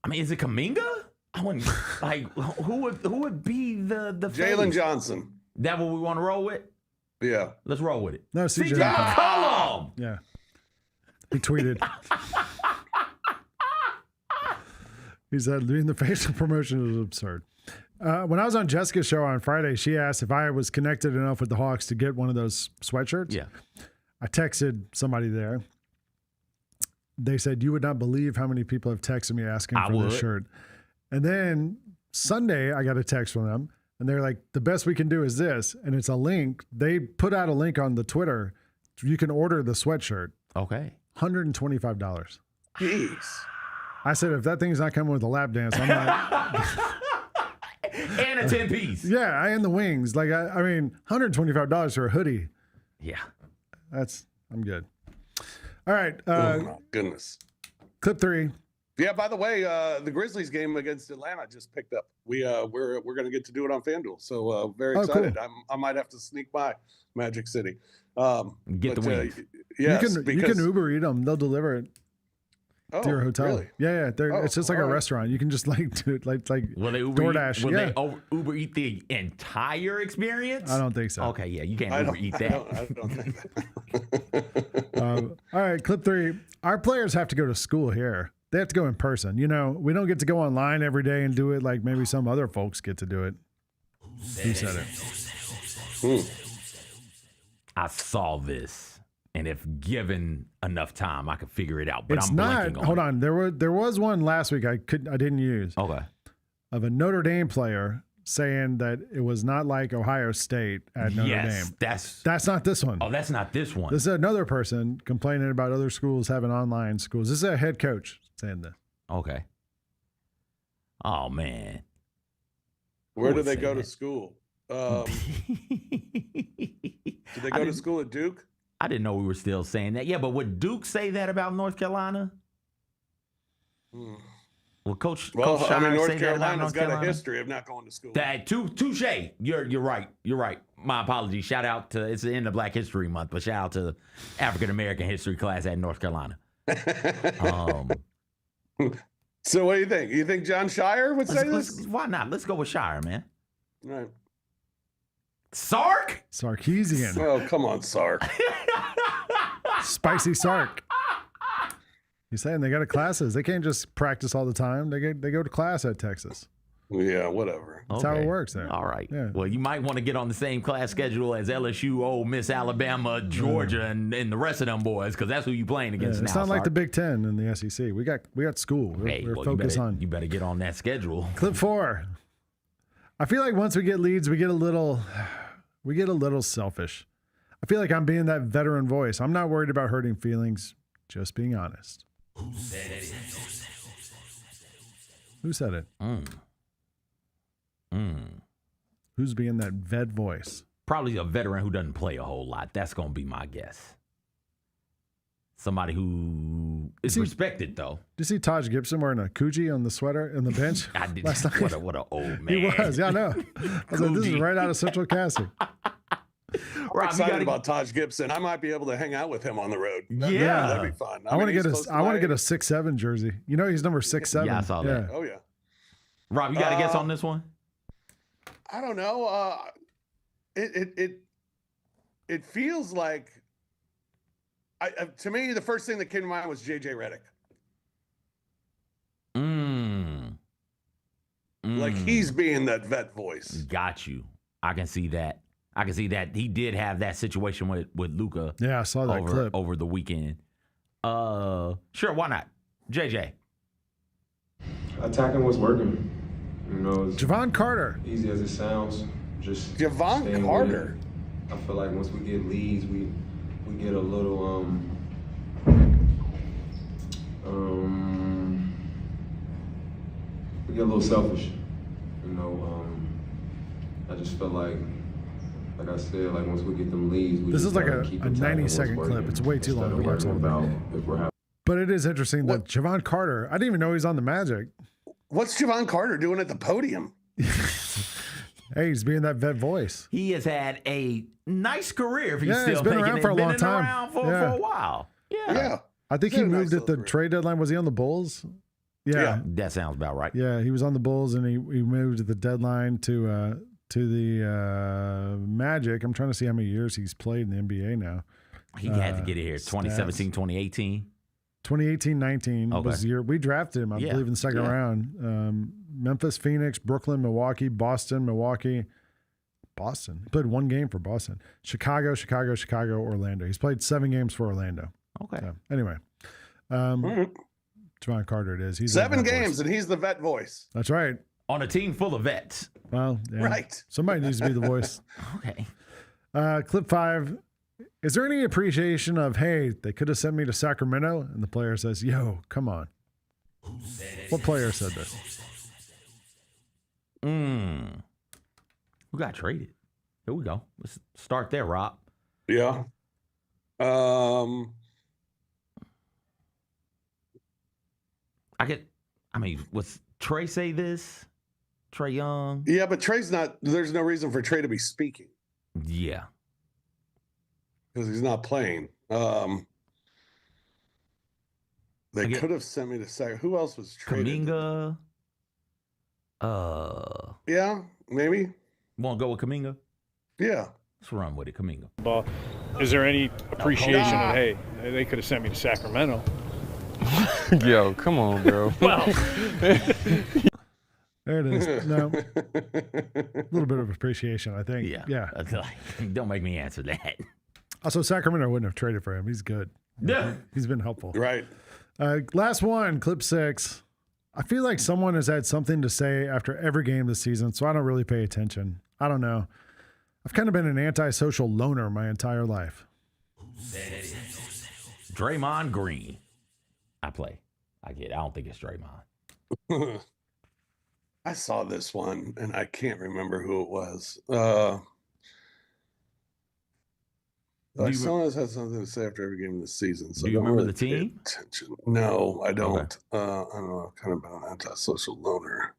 I mean, is it Kuminga? I wouldn't like who would be the Jalen Johnson. That what we want to roll with? Yeah. Let's roll with it. No, CJ McCollum. Yeah. He tweeted. He said, being the face of promotion is absurd. When I was on Jessica's show on Friday, she asked if I was connected enough with the Hawks to get one of those sweatshirts. Yeah. I texted somebody there. They said, you would not believe how many people have texted me asking for this shirt. And then Sunday, I got a text from them, and they're like, the best we can do is this. And it's a link. They put out a link on the Twitter. You can order the sweatshirt. Okay. $125. Jeez. I said, if that thing's not coming with a lap dance, I'm not. And a 10-piece. Yeah, and the wings. Like, I mean, $125 for a hoodie. Yeah. I'm good. All right. Oh, my goodness. Clip 3. Yeah, by the way, the Grizzlies game against Atlanta just picked up. We're going to get to do it on FanDuel. So very excited. Cool. I might have to sneak by Magic City. Get the wings. Yes, you can Uber eat them. They'll deliver it to your hotel. Really? Yeah. It's just like a restaurant. You can just like do it like will they Uber DoorDash. Eat, will they Uber eat the entire experience? I don't think so. Okay, yeah, you can't Uber eat that. I don't think that. All right, clip 3. Our players have to go to school here. They have to go in person. You know, we don't get to go online every day and do it like maybe some other folks get to do it. Who said it? I saw this, and if given enough time, I could figure it out. But It's I'm not. blanking on Hold it. on. There was one last week I didn't use. Okay. Of a Notre Dame player saying that it was not like Ohio State at Notre Dame. That's not this one. Oh, that's not this one. This is another person complaining about other schools having online schools. This is a head coach saying this. Okay. Oh man. Where do they go to school? Did they go to school at Duke? I didn't know we were still saying that. Yeah, but would Duke say that about North Carolina? Well, Coach Shire North say that about Carolina's North got Carolina? a history of not going to school. That touche. You're right. You're right. My apologies. Shout out to it's the end of Black History Month, but shout out to African American history class at North Carolina. So what do you think? You think John Shire would say this? Why not? Let's go with Shire, man. All right. Sark? Sarkeesian. Oh, come on, Sark. Spicy Sark. He's saying they got to classes. They can't just practice all the time. They go to class at Texas. Yeah, whatever. That's how it works there. All right. Yeah. Well, you might want to get on the same class schedule as LSU, Ole Miss, Alabama, Georgia, and the rest of them boys, because that's who you playing against now. It's not like Sark. the Big Ten and the SEC. We got school. We're focused on. You better get on that schedule. Clip 4. I feel like once we get leads, we get a little selfish. I feel like I'm being that veteran voice. I'm not worried about hurting feelings, just being honest. Who said it? Who's being that vet voice? Probably a veteran who doesn't play a whole lot. That's going to be my guess. Somebody who is respected, though. Did you see Taj Gibson wearing a Coogee on the sweater on the bench? I did. Last night? What an old man. He was. Yeah, I know. I was like, this is right out of Central Casting. I'm excited about Taj Gibson. I might be able to hang out with him on the road. Yeah. That'd be fun. I want to get a 6'7" jersey. You know he's number 6'7". Yeah, I saw that. Oh yeah. Rob, you got a guess on this one? I don't know. It feels like to me the first thing that came to mind was JJ Redick. Like he's being that vet voice. Got you. I can see that. He did have that situation with Luka. Yeah, I saw that clip over the weekend. Sure, why not? JJ. Attacking what's working. You know, Javon Carter. Easy as it sounds. Just Javon Carter. I feel like once we get leads, we get a little we get a little selfish. You know, I just feel like I said, like once we get them leads, we this just is like a keep 90-second clip. It's way too long to watch all that. But it is interesting that Javon Carter, I didn't even know he's on the Magic. What's Javon Carter doing at the podium? Hey, he's being that vet voice. He has had a nice career. If he's he's been around for a long time. Around for a while. Yeah. I think he moved at the trade deadline. Was he on the Bulls? Yeah. That sounds about right. Yeah, he was on the Bulls, and he moved at the deadline to the Magic. I'm trying to see how many years he's played in the NBA now. He had to get it here. 2017, 2018. 2018-19 was the year we drafted him, I believe, in the second round. Memphis, Phoenix, Brooklyn, Milwaukee, Boston, Milwaukee. Boston. He played one game for Boston. Chicago, Orlando. He's played 7 games for Orlando. Okay. So, anyway. Javon Carter it is. He's 7 games, and he's the vet voice. That's right. On a team full of vets. Well, yeah. Right. Somebody needs to be the voice. Okay. Clip 5. Is there any appreciation of, hey, they could have sent me to Sacramento? And the player says, yo, come on. What player said this? Who got traded? Here we go. Let's start there, Rob. Yeah. Was Trey say this? Trey Young? Yeah, but Trey's not, there's no reason for Trey to be speaking. Yeah. Because he's not playing. They could have sent me to Sac. Who else was traded? Kuminga. Yeah, maybe. Want to go with Kuminga? Yeah. Let's run with it, Kuminga. Well, is there any appreciation of, hey, they could have sent me to Sacramento? Yo, come on, bro. Well. There it is. No. A little bit of appreciation, I think. Yeah. Don't make me answer that. Also, Sacramento wouldn't have traded for him. He's good. Yeah. He's been helpful. Right. Last one, clip 6. I feel like someone has had something to say after every game this season, so I don't really pay attention. I don't know. I've kind of been an antisocial loner my entire life. Draymond Green. I get it. I don't think it's Draymond. I saw this one, and I can't remember who it was. Someone has had something to say after every game of the season. So do you remember the team? Attention. No, I don't. Okay. I don't know. I've kind of been an antisocial loner.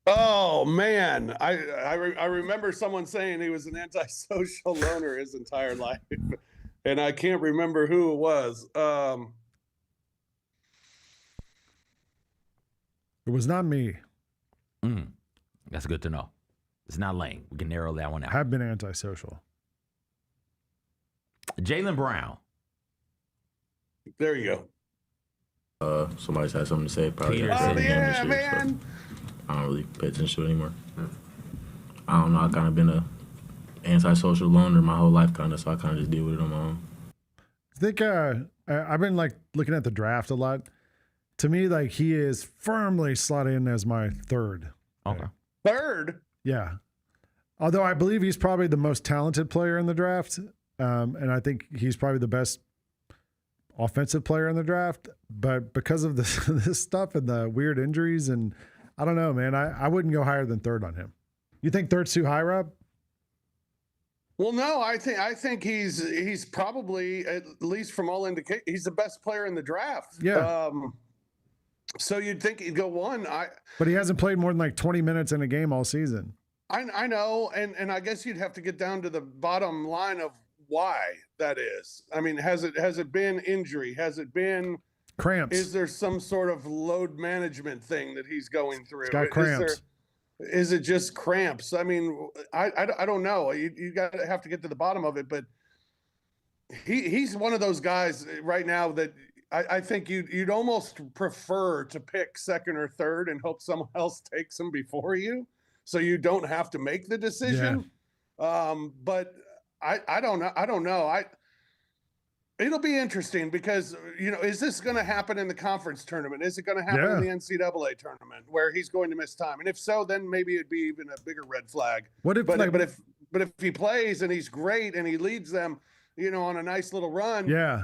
Oh man, I remember someone saying he was an antisocial loner his entire life, and I can't remember who it was. It was not me. That's good to know. It's not Lane. We can narrow that one out. I have been antisocial. Jaylen Brown. There you go. Somebody's had something to say. Probably. Yeah, man. So I don't really pay attention to it anymore. I don't know. I've kind of been a antisocial loner my whole life, kind of. So I kind of just deal with it on my own. I think I've been like looking at the draft a lot. To me, like he is firmly slotted in as my third. Okay. Third? Yeah. Although I believe he's probably the most talented player in the draft. And I think he's probably the best offensive player in the draft. But because of this stuff and the weird injuries, and I don't know, man, I wouldn't go higher than third on him. You think third's too high, Rob? Well, no, I think he's probably, at least from all indications, he's the best player in the draft. Yeah. So you'd think he'd go one. But he hasn't played more than like 20 minutes in a game all season. I know, and I guess you'd have to get down to the bottom line of why that is. I mean, has it been injury? Has it been cramps? Is there some sort of load management thing that he's going through? He's got cramps. Is it just cramps? I mean, I don't know. You have to get to the bottom of it, but he's one of those guys right now that I think you'd almost prefer to pick second or third and hope someone else takes them before you, so you don't have to make the decision. But I don't know. It'll be interesting because, is this going to happen in the conference tournament? Is it going to happen in the NCAA tournament where he's going to miss time? And if so, then maybe it'd be even a bigger red flag. What if, but if he plays and he's great and he leads them, on a nice little run. Yeah.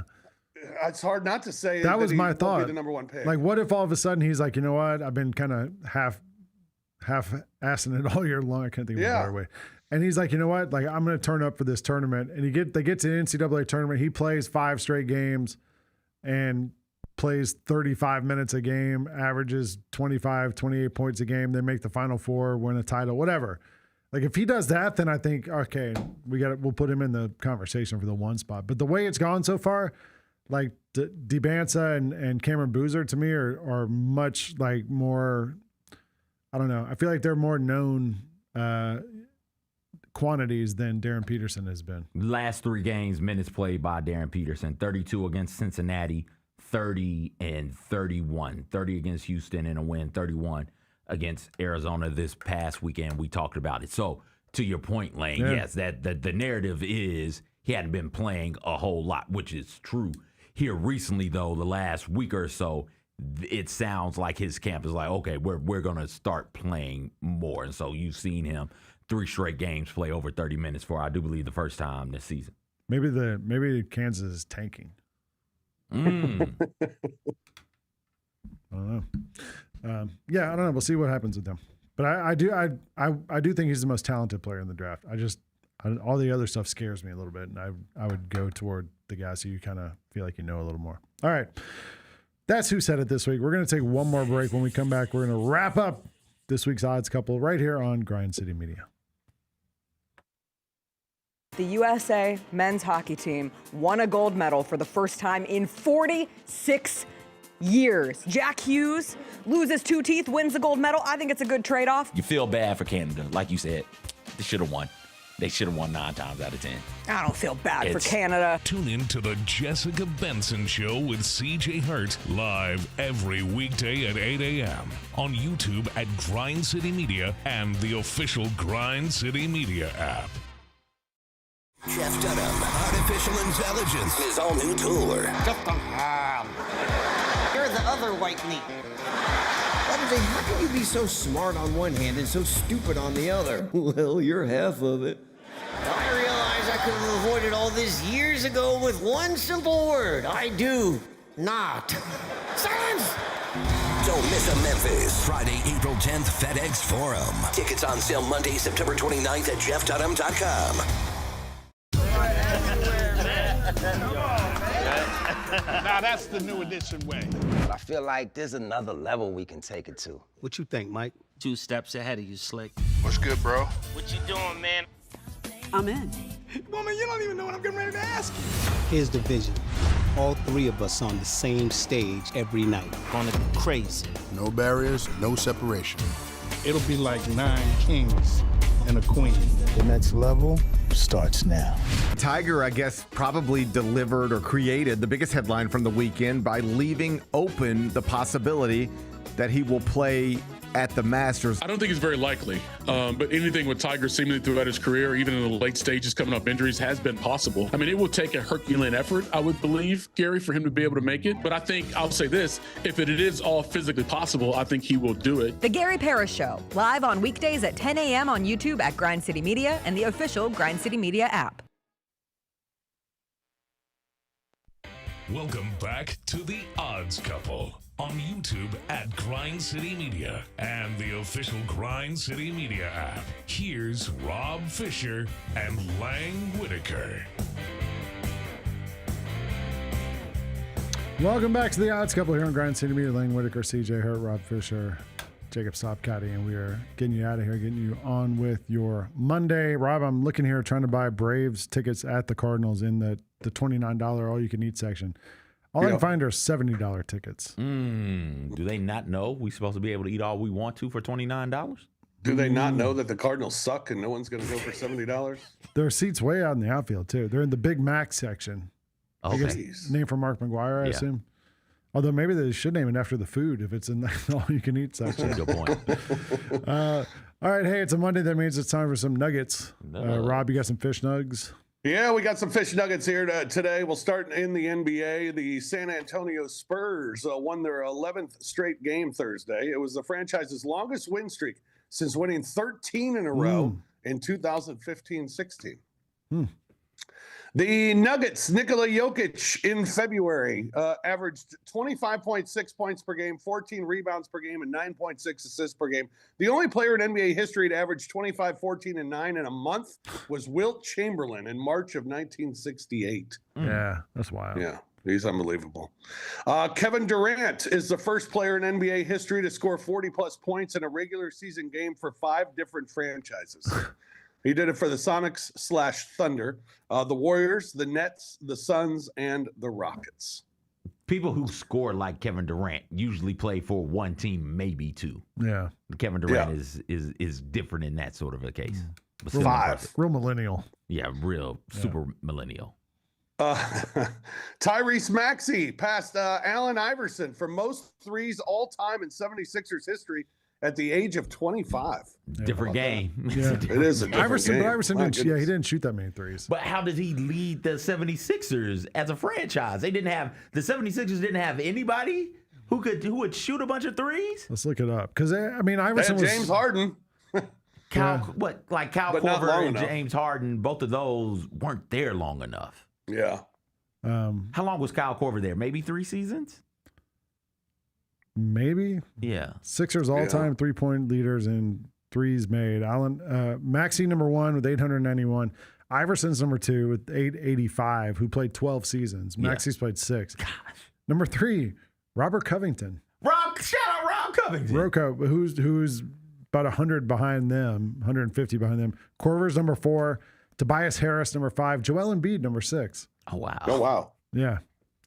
It's hard not to say that was my he thought. Be the number one pick. Like, what if all of a sudden he's like, you know what? I've been kind of half-assing it all year long. I can't think of a better way. And he's like, you know what? Like, I'm going to turn up for this tournament. And they get to the NCAA tournament. He plays 5 straight games and plays 35 minutes a game, averages 25, 28 points a game. They make the Final Four, win a title, whatever. Like, if he does that, then I think, okay, we'll put him in the conversation for the 1 spot. But the way it's gone so far, like DeBanza and Cameron Boozer to me are much like more, I don't know. I feel like they're more known quantities than Darren Peterson has been. Last 3 games, minutes played by Darren Peterson, 32 against Cincinnati, 30 and 31, 30 against Houston in a win, 31 against Arizona this past weekend. We talked about it. So to your point, Lane, yes, that the narrative is he hadn't been playing a whole lot, which is true. Here recently, though, the last week or so, it sounds like his camp is like, okay, we're going to start playing more. And so you've seen him 3 straight games play over 30 minutes for, I do believe, the first time this season. Maybe Kansas is tanking. I don't know. I don't know. We'll see what happens with them. But I do think he's the most talented player in the draft. All the other stuff scares me a little bit, and I would go toward the guys who you kind of feel like you know a little more. All right. That's Who Said It this week. We're going to take one more break. When we come back, we're going to wrap up this week's Odds Couple right here on Grind City Media. The USA men's hockey team won a gold medal for the first time in 46 years. Jack Hughes loses 2 teeth, wins the gold medal. I think it's a good trade-off. You feel bad for Canada. Like you said, they should have won. They should have won 9 times out of 10. I don't feel bad for Canada. Tune in to the Jessica Benson Show with CJ Hurt live every weekday at 8 a.m. on YouTube at Grind City Media and the official Grind City Media app. Jeff Dunham, Artificial Intelligence, his all-new tour. Jeff Dunham. You're the other white meat. How can you be so smart on one hand and so stupid on the other? Well, you're half of it. I realize I could have avoided all this years ago with one simple word. I do not. Silence! Don't miss a Memphis. Friday, April 10th, FedEx Forum. Tickets on sale Monday, September 29th at jeffdunham.com. Now that's the new edition way. I feel like there's another level we can take it to. What you think, Mike? 2 steps ahead of you, Slick. What's good, bro? What you doing, man? I'm in. Woman, you don't even know what I'm getting ready to ask you. Here's the vision. All 3 of us on the same stage every night. Gonna go crazy. No barriers, no separation. It'll be like 9 kings and a queen. The next level starts now. Tiger, I guess, probably delivered or created the biggest headline from the weekend by leaving open the possibility that he will play at the Masters. I don't think it's very likely, but anything with Tiger seemingly throughout his career, even in the late stages coming off injuries, has been possible. I mean, it will take a Herculean effort, I would believe, Gary, for him to be able to make it. But I think, I'll say this, if it is all physically possible, I think he will do it. The Gary Parrish Show, live on weekdays at 10 a.m. on YouTube at Grind City Media and the official Grind City Media app. Welcome back to the Odds Couple on YouTube at Grind City Media and the official Grind City Media app. Here's Rob Fisher and Lang Whitaker. Welcome back to the Odds Couple here on Grind City Media. Lang Whitaker, CJ Hurt, Rob Fisher, Jacob Sopcotty, and we are getting you out of here, getting you on with your Monday. Rob, I'm looking here trying to buy Braves tickets at the Cardinals in the $29 all-you-can-eat section. All I can find are $70 tickets. Do they not know we're supposed to be able to eat all we want to for $29? Do they not know that the Cardinals suck and no one's going to go for $70? There are seats way out in the outfield, too. They're in the Big Mac section. Okay. I guess, named for Mark McGuire, I assume. Although maybe they should name it after the food if it's in the all-you-can-eat section. Good point. All right, hey, it's a Monday. That means it's time for some nuggets. Rob, you got some fish nugs? Yeah, we got some fish nuggets here today. We'll start in the NBA. The San Antonio Spurs won their 11th straight game Thursday. It was the franchise's longest win streak since winning 13 in a row in 2015-16. The Nuggets, Nikola Jokic in February averaged 25.6 points per game, 14 rebounds per game, and 9.6 assists per game. The only player in NBA history to average 25, 14, and 9 in a month was Wilt Chamberlain in March of 1968. Yeah, that's wild. Yeah, he's unbelievable. Kevin Durant is the first player in NBA history to score 40-plus points in a regular season game for 5 different franchises. He did it for the Sonics/Thunder, the Warriors, the Nets, the Suns, and the Rockets. People who score like Kevin Durant usually play for one team, maybe two. Yeah. Kevin Durant is different in that sort of a case. But still 5. impressive. Real millennial. Yeah, super millennial. Tyrese Maxey passed Allen Iverson for most threes all time in 76ers history at the age of 25. Different game. Yeah. It is a different game. But Iverson didn't, he didn't shoot that many threes. But how did he lead the 76ers as a franchise? The 76ers didn't have anybody who would shoot a bunch of threes? Let's look it up. Because, Iverson was... James Harden. Kyle Korver and James Harden, both of those weren't there long enough. Yeah. How long was Kyle Korver there? Maybe 3 seasons? Maybe. Yeah. Sixers all-time three-point leaders in threes made. Maxey number 1 with 891. Iverson's number 2 with 885, who played 12 seasons. Maxey's played 6. Gosh. Number 3, Robert Covington. Shout out Rob Covington. Rocco, who's about 100 behind them, 150 behind them. Korver's number 4. Tobias Harris number 5. Joel Embiid number 6. Oh wow. Oh wow. Yeah.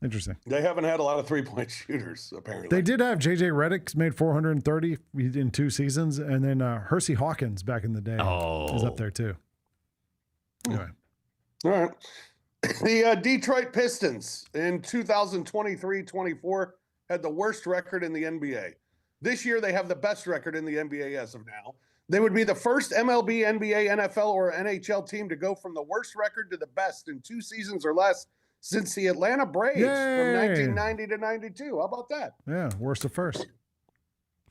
Interesting. They haven't had a lot of three-point shooters, apparently. They did have J.J. Redick made 430 in 2 seasons, and then Hersey Hawkins back in the day is up there too. Anyway. All right. The Detroit Pistons in 2023-24 had the worst record in the NBA. This year, they have the best record in the NBA as of now. They would be the first MLB, NBA, NFL, or NHL team to go from the worst record to the best in 2 seasons or less since the Atlanta Braves from 1990 to 92. How about that? Yeah, worst to first.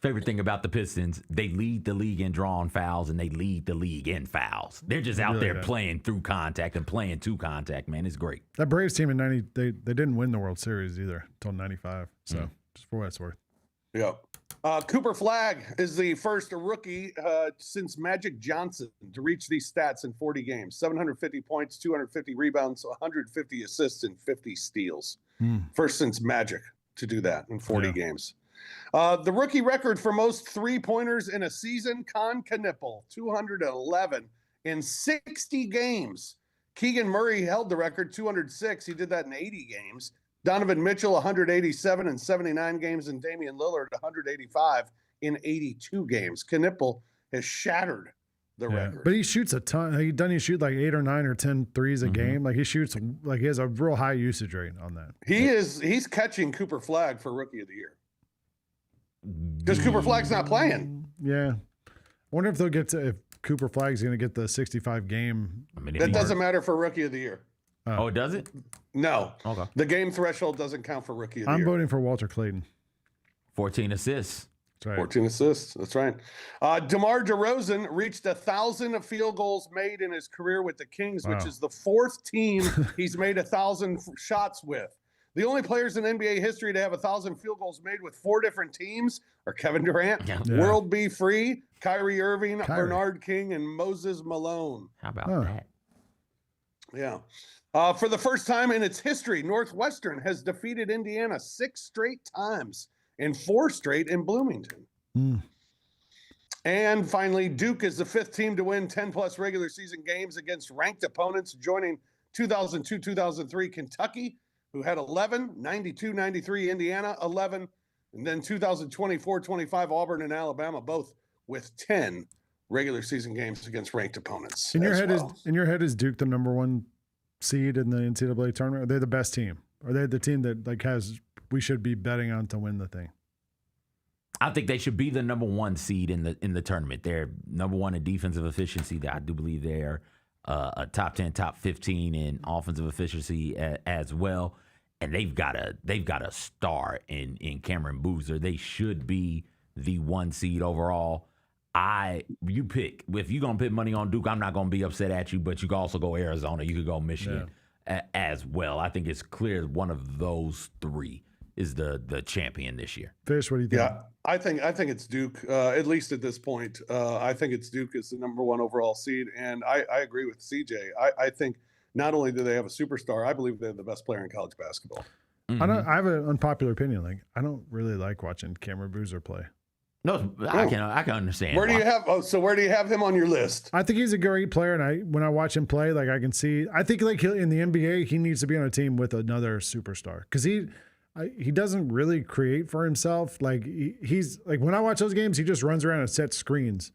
Favorite thing about the Pistons, they lead the league in drawn fouls and they lead the league in fouls. They're just out there playing through contact and playing to contact, man. It's great. That Braves team in 90, they didn't win the World Series either until 95. So just for what it's worth. Yeah. Cooper Flagg is the first rookie since Magic Johnson to reach these stats in 40 games. 750 points, 250 rebounds, 150 assists, and 50 steals. First since Magic to do that in 40 games. The rookie record for most three-pointers in a season, Con Knippel, 211 in 60 games. Keegan Murray held the record, 206. He did that in 80 games. Donovan Mitchell, 187 in 79 games, and Damian Lillard, 185 in 82 games. Knippel has shattered the record. But he shoots a ton. Doesn't he shoot like 8 or 9 or 10 threes a game? Like he shoots, like he has a real high usage rate on that. He's catching Cooper Flagg for Rookie of the Year. Because Cooper Flagg's not playing. Yeah. I wonder if they'll get to, if Cooper Flagg's going to get the 65 game. That doesn't matter for Rookie of the Year. Oh, it doesn't? No. Okay. The game threshold doesn't count for Rookie of the Year. I'm voting for Walter Clayton. 14 assists. That's right. 14 assists. That's right. DeMar DeRozan reached 1,000 field goals made in his career with the Kings, which is the 4th team he's made 1,000 shots with. The only players in NBA history to have 1,000 field goals made with 4 different teams are Kevin Durant, World B. Free, Kyrie Irving, Bernard King, and Moses Malone. How about that? Yeah. For the first time in its history, Northwestern has defeated Indiana 6 straight times and 4 straight in Bloomington. And finally, Duke is the 5th team to win 10-plus regular season games against ranked opponents, joining 2002-2003 Kentucky, who had 11, 92-93 Indiana, 11, and then 2024-25 Auburn and Alabama, both with 10 regular season games against ranked opponents. In your head, is Duke the number 1 seed in the NCAA tournament? Are they the best team? Are they the team that like has we should be betting on to win the thing? I think they should be the number 1 seed in the tournament. They're number 1 in defensive efficiency. I do believe they're a top 10, top 15 in offensive efficiency as well. And they've got a star in Cameron Boozer. They should be the 1 seed overall. You pick. If you're gonna put money on Duke, I'm not gonna be upset at you. But you can also go Arizona. You could go Michigan as well. I think it's clear one of those 3 is the champion this year. Fish, what do you think? Yeah, I think it's Duke, at least at this point. I think it's Duke is the number 1 overall seed, and I agree with CJ. I think not only do they have a superstar, I believe they have the best player in college basketball. I have an unpopular opinion. Like, I don't really like watching Cameron Boozer play. No, I can understand. Where do you have? Oh, so where do you have him on your list? I think he's a great player, and when I watch him play, like I can see. I think like in the NBA, he needs to be on a team with another superstar because he doesn't really create for himself. Like he's like when I watch those games, he just runs around and sets screens.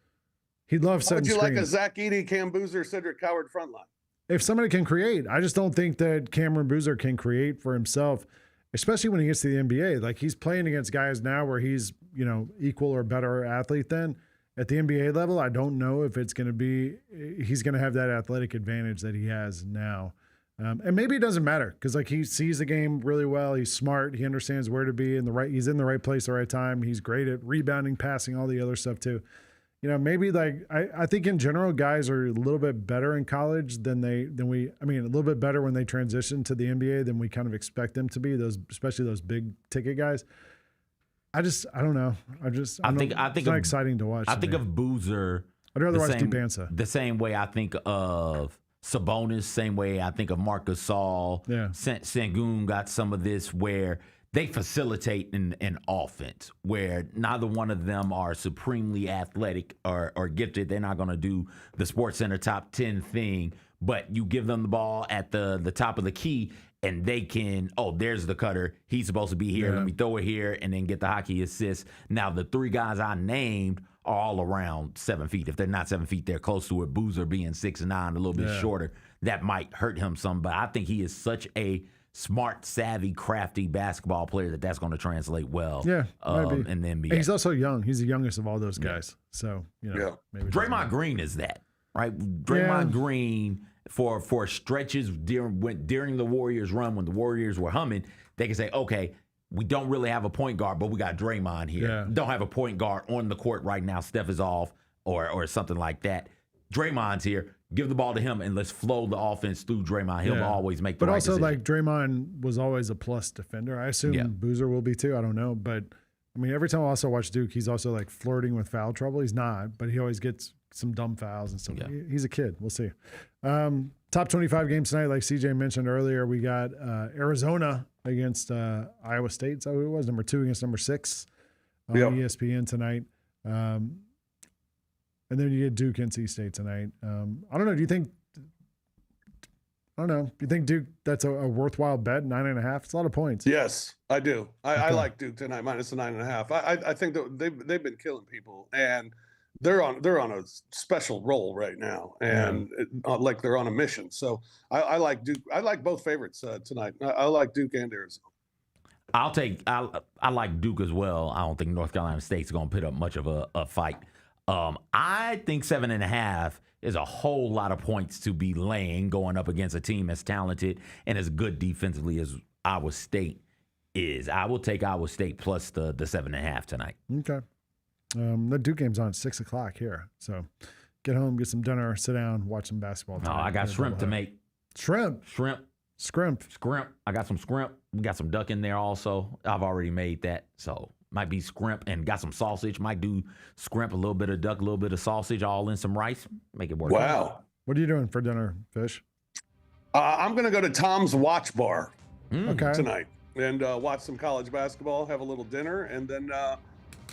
He loves setting screens. Would you like a Zach Edey, Cam Boozer, Cedric Coward front line? If somebody can create, I just don't think that Cameron Boozer can create for himself, especially when he gets to the NBA. Like he's playing against guys now where he's, equal or better athlete than at the NBA level. I don't know if he's going to have that athletic advantage that he has now. And maybe it doesn't matter because like he sees the game really well. He's smart. He understands where to be he's in the right place at the right time. He's great at rebounding, passing, all the other stuff too. Maybe like I think in general, guys are a little bit better in college a little bit better when they transition to the NBA than we kind of expect them to be. Especially those big ticket guys. I don't know. I think it's not exciting to watch. I think of Boozer. I'd rather watch Debansa. The same way I think of Sabonis, same way I think of Marc Gasol. Yeah. Sengun got some of this where they facilitate an offense where neither one of them are supremely athletic or gifted. They're not going to do the SportsCenter top 10 thing, but you give them the ball at the top of the key and they can, there's the cutter. He's supposed to be here. Let me throw it here and then get the hockey assist. Now, the 3 guys I named are all around 7 feet. If they're not 7 feet, they're close to it. Boozer being 6'9", a little bit shorter, that might hurt him some. But I think he is such a smart, savvy, crafty basketball player that's going to translate well in the NBA. And he's also young. He's the youngest of all those guys. So, maybe Draymond Green is that, right? Draymond Green for stretches during the Warriors run, when the Warriors were humming, they can say, okay, we don't really have a point guard, but we got Draymond here. Yeah. Don't have a point guard on the court right now. Steph is off or something like that. Draymond's here. Give the ball to him and let's flow the offense through Draymond. He'll always make the right decision. But also, like, Draymond was always a plus defender. I assume Boozer will be too. I don't know. But, I mean, every time I also watch Duke, he's also, like, flirting with foul trouble. He's not, but he always gets some dumb fouls and stuff. Yeah. He's a kid. We'll see. Top 25 games tonight, like CJ mentioned earlier, we got Arizona against Iowa State. Is that who it was? Number 2 against number 6 on ESPN tonight. And then you get Duke NC State tonight. I don't know. Do you think Duke, that's a worthwhile bet? 9.5? It's a lot of points. Yes, I do. I like Duke tonight minus the 9.5. I think that they've been killing people and they're on a special roll right now and like they're on a mission. So I like Duke. I like both favorites tonight. I like Duke and Arizona. I like Duke as well. I don't think North Carolina State's going to put up much of a fight. I think 7.5 is a whole lot of points to be laying going up against a team as talented and as good defensively as Iowa State is. I will take Iowa State plus the 7.5 tonight. Okay. The Duke game's on at 6 o'clock here. So get home, get some dinner, sit down, watch some basketball tonight. Oh, I got shrimp to make. Shrimp. Scrimp. I got some scrimp. We got some duck in there also. I've already made that. So might be scrimp and got some sausage. Might do scrimp, a little bit of duck, a little bit of sausage, all in some rice. Make it work. Wow. What are you doing for dinner, Fish? I'm going to go to Tom's Watch Bar okay. tonight and watch some college basketball, have a little dinner, and then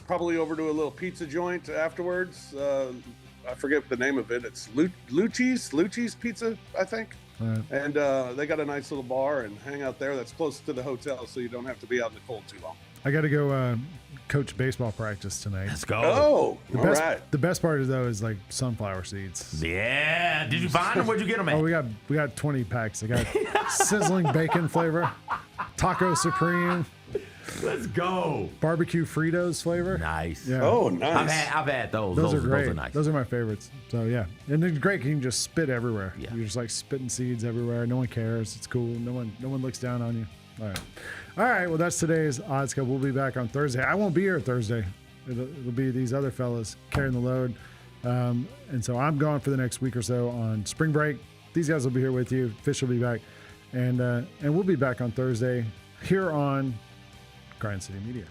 probably over to a little pizza joint afterwards. I forget the name of it. It's Lucci's Pizza, I think. Right. And they got a nice little bar and hang out there that's close to the hotel so you don't have to be out in the cold too long. I got to go coach baseball practice tonight. Let's go. Oh, all right. The best part, though, is like sunflower seeds. Yeah. Did you find them? Where'd you get them at? Oh, we got 20 packs. I got sizzling bacon flavor, taco supreme. Let's go. Barbecue Fritos flavor. Nice. Yeah. Oh, nice. I've had those. Those are great. Those are nice. Those are my favorites. So yeah, and it's great. You can just spit everywhere. Yeah. You're just like spitting seeds everywhere. No one cares. It's cool. No one looks down on you. All right. Well, that's today's Odds Cup. We'll be back on Thursday. I won't be here Thursday. It'll be these other fellas carrying the load. And so I'm gone for the next week or so on spring break. These guys will be here with you. Fish will be back, and we'll be back on Thursday here on Grind City Media.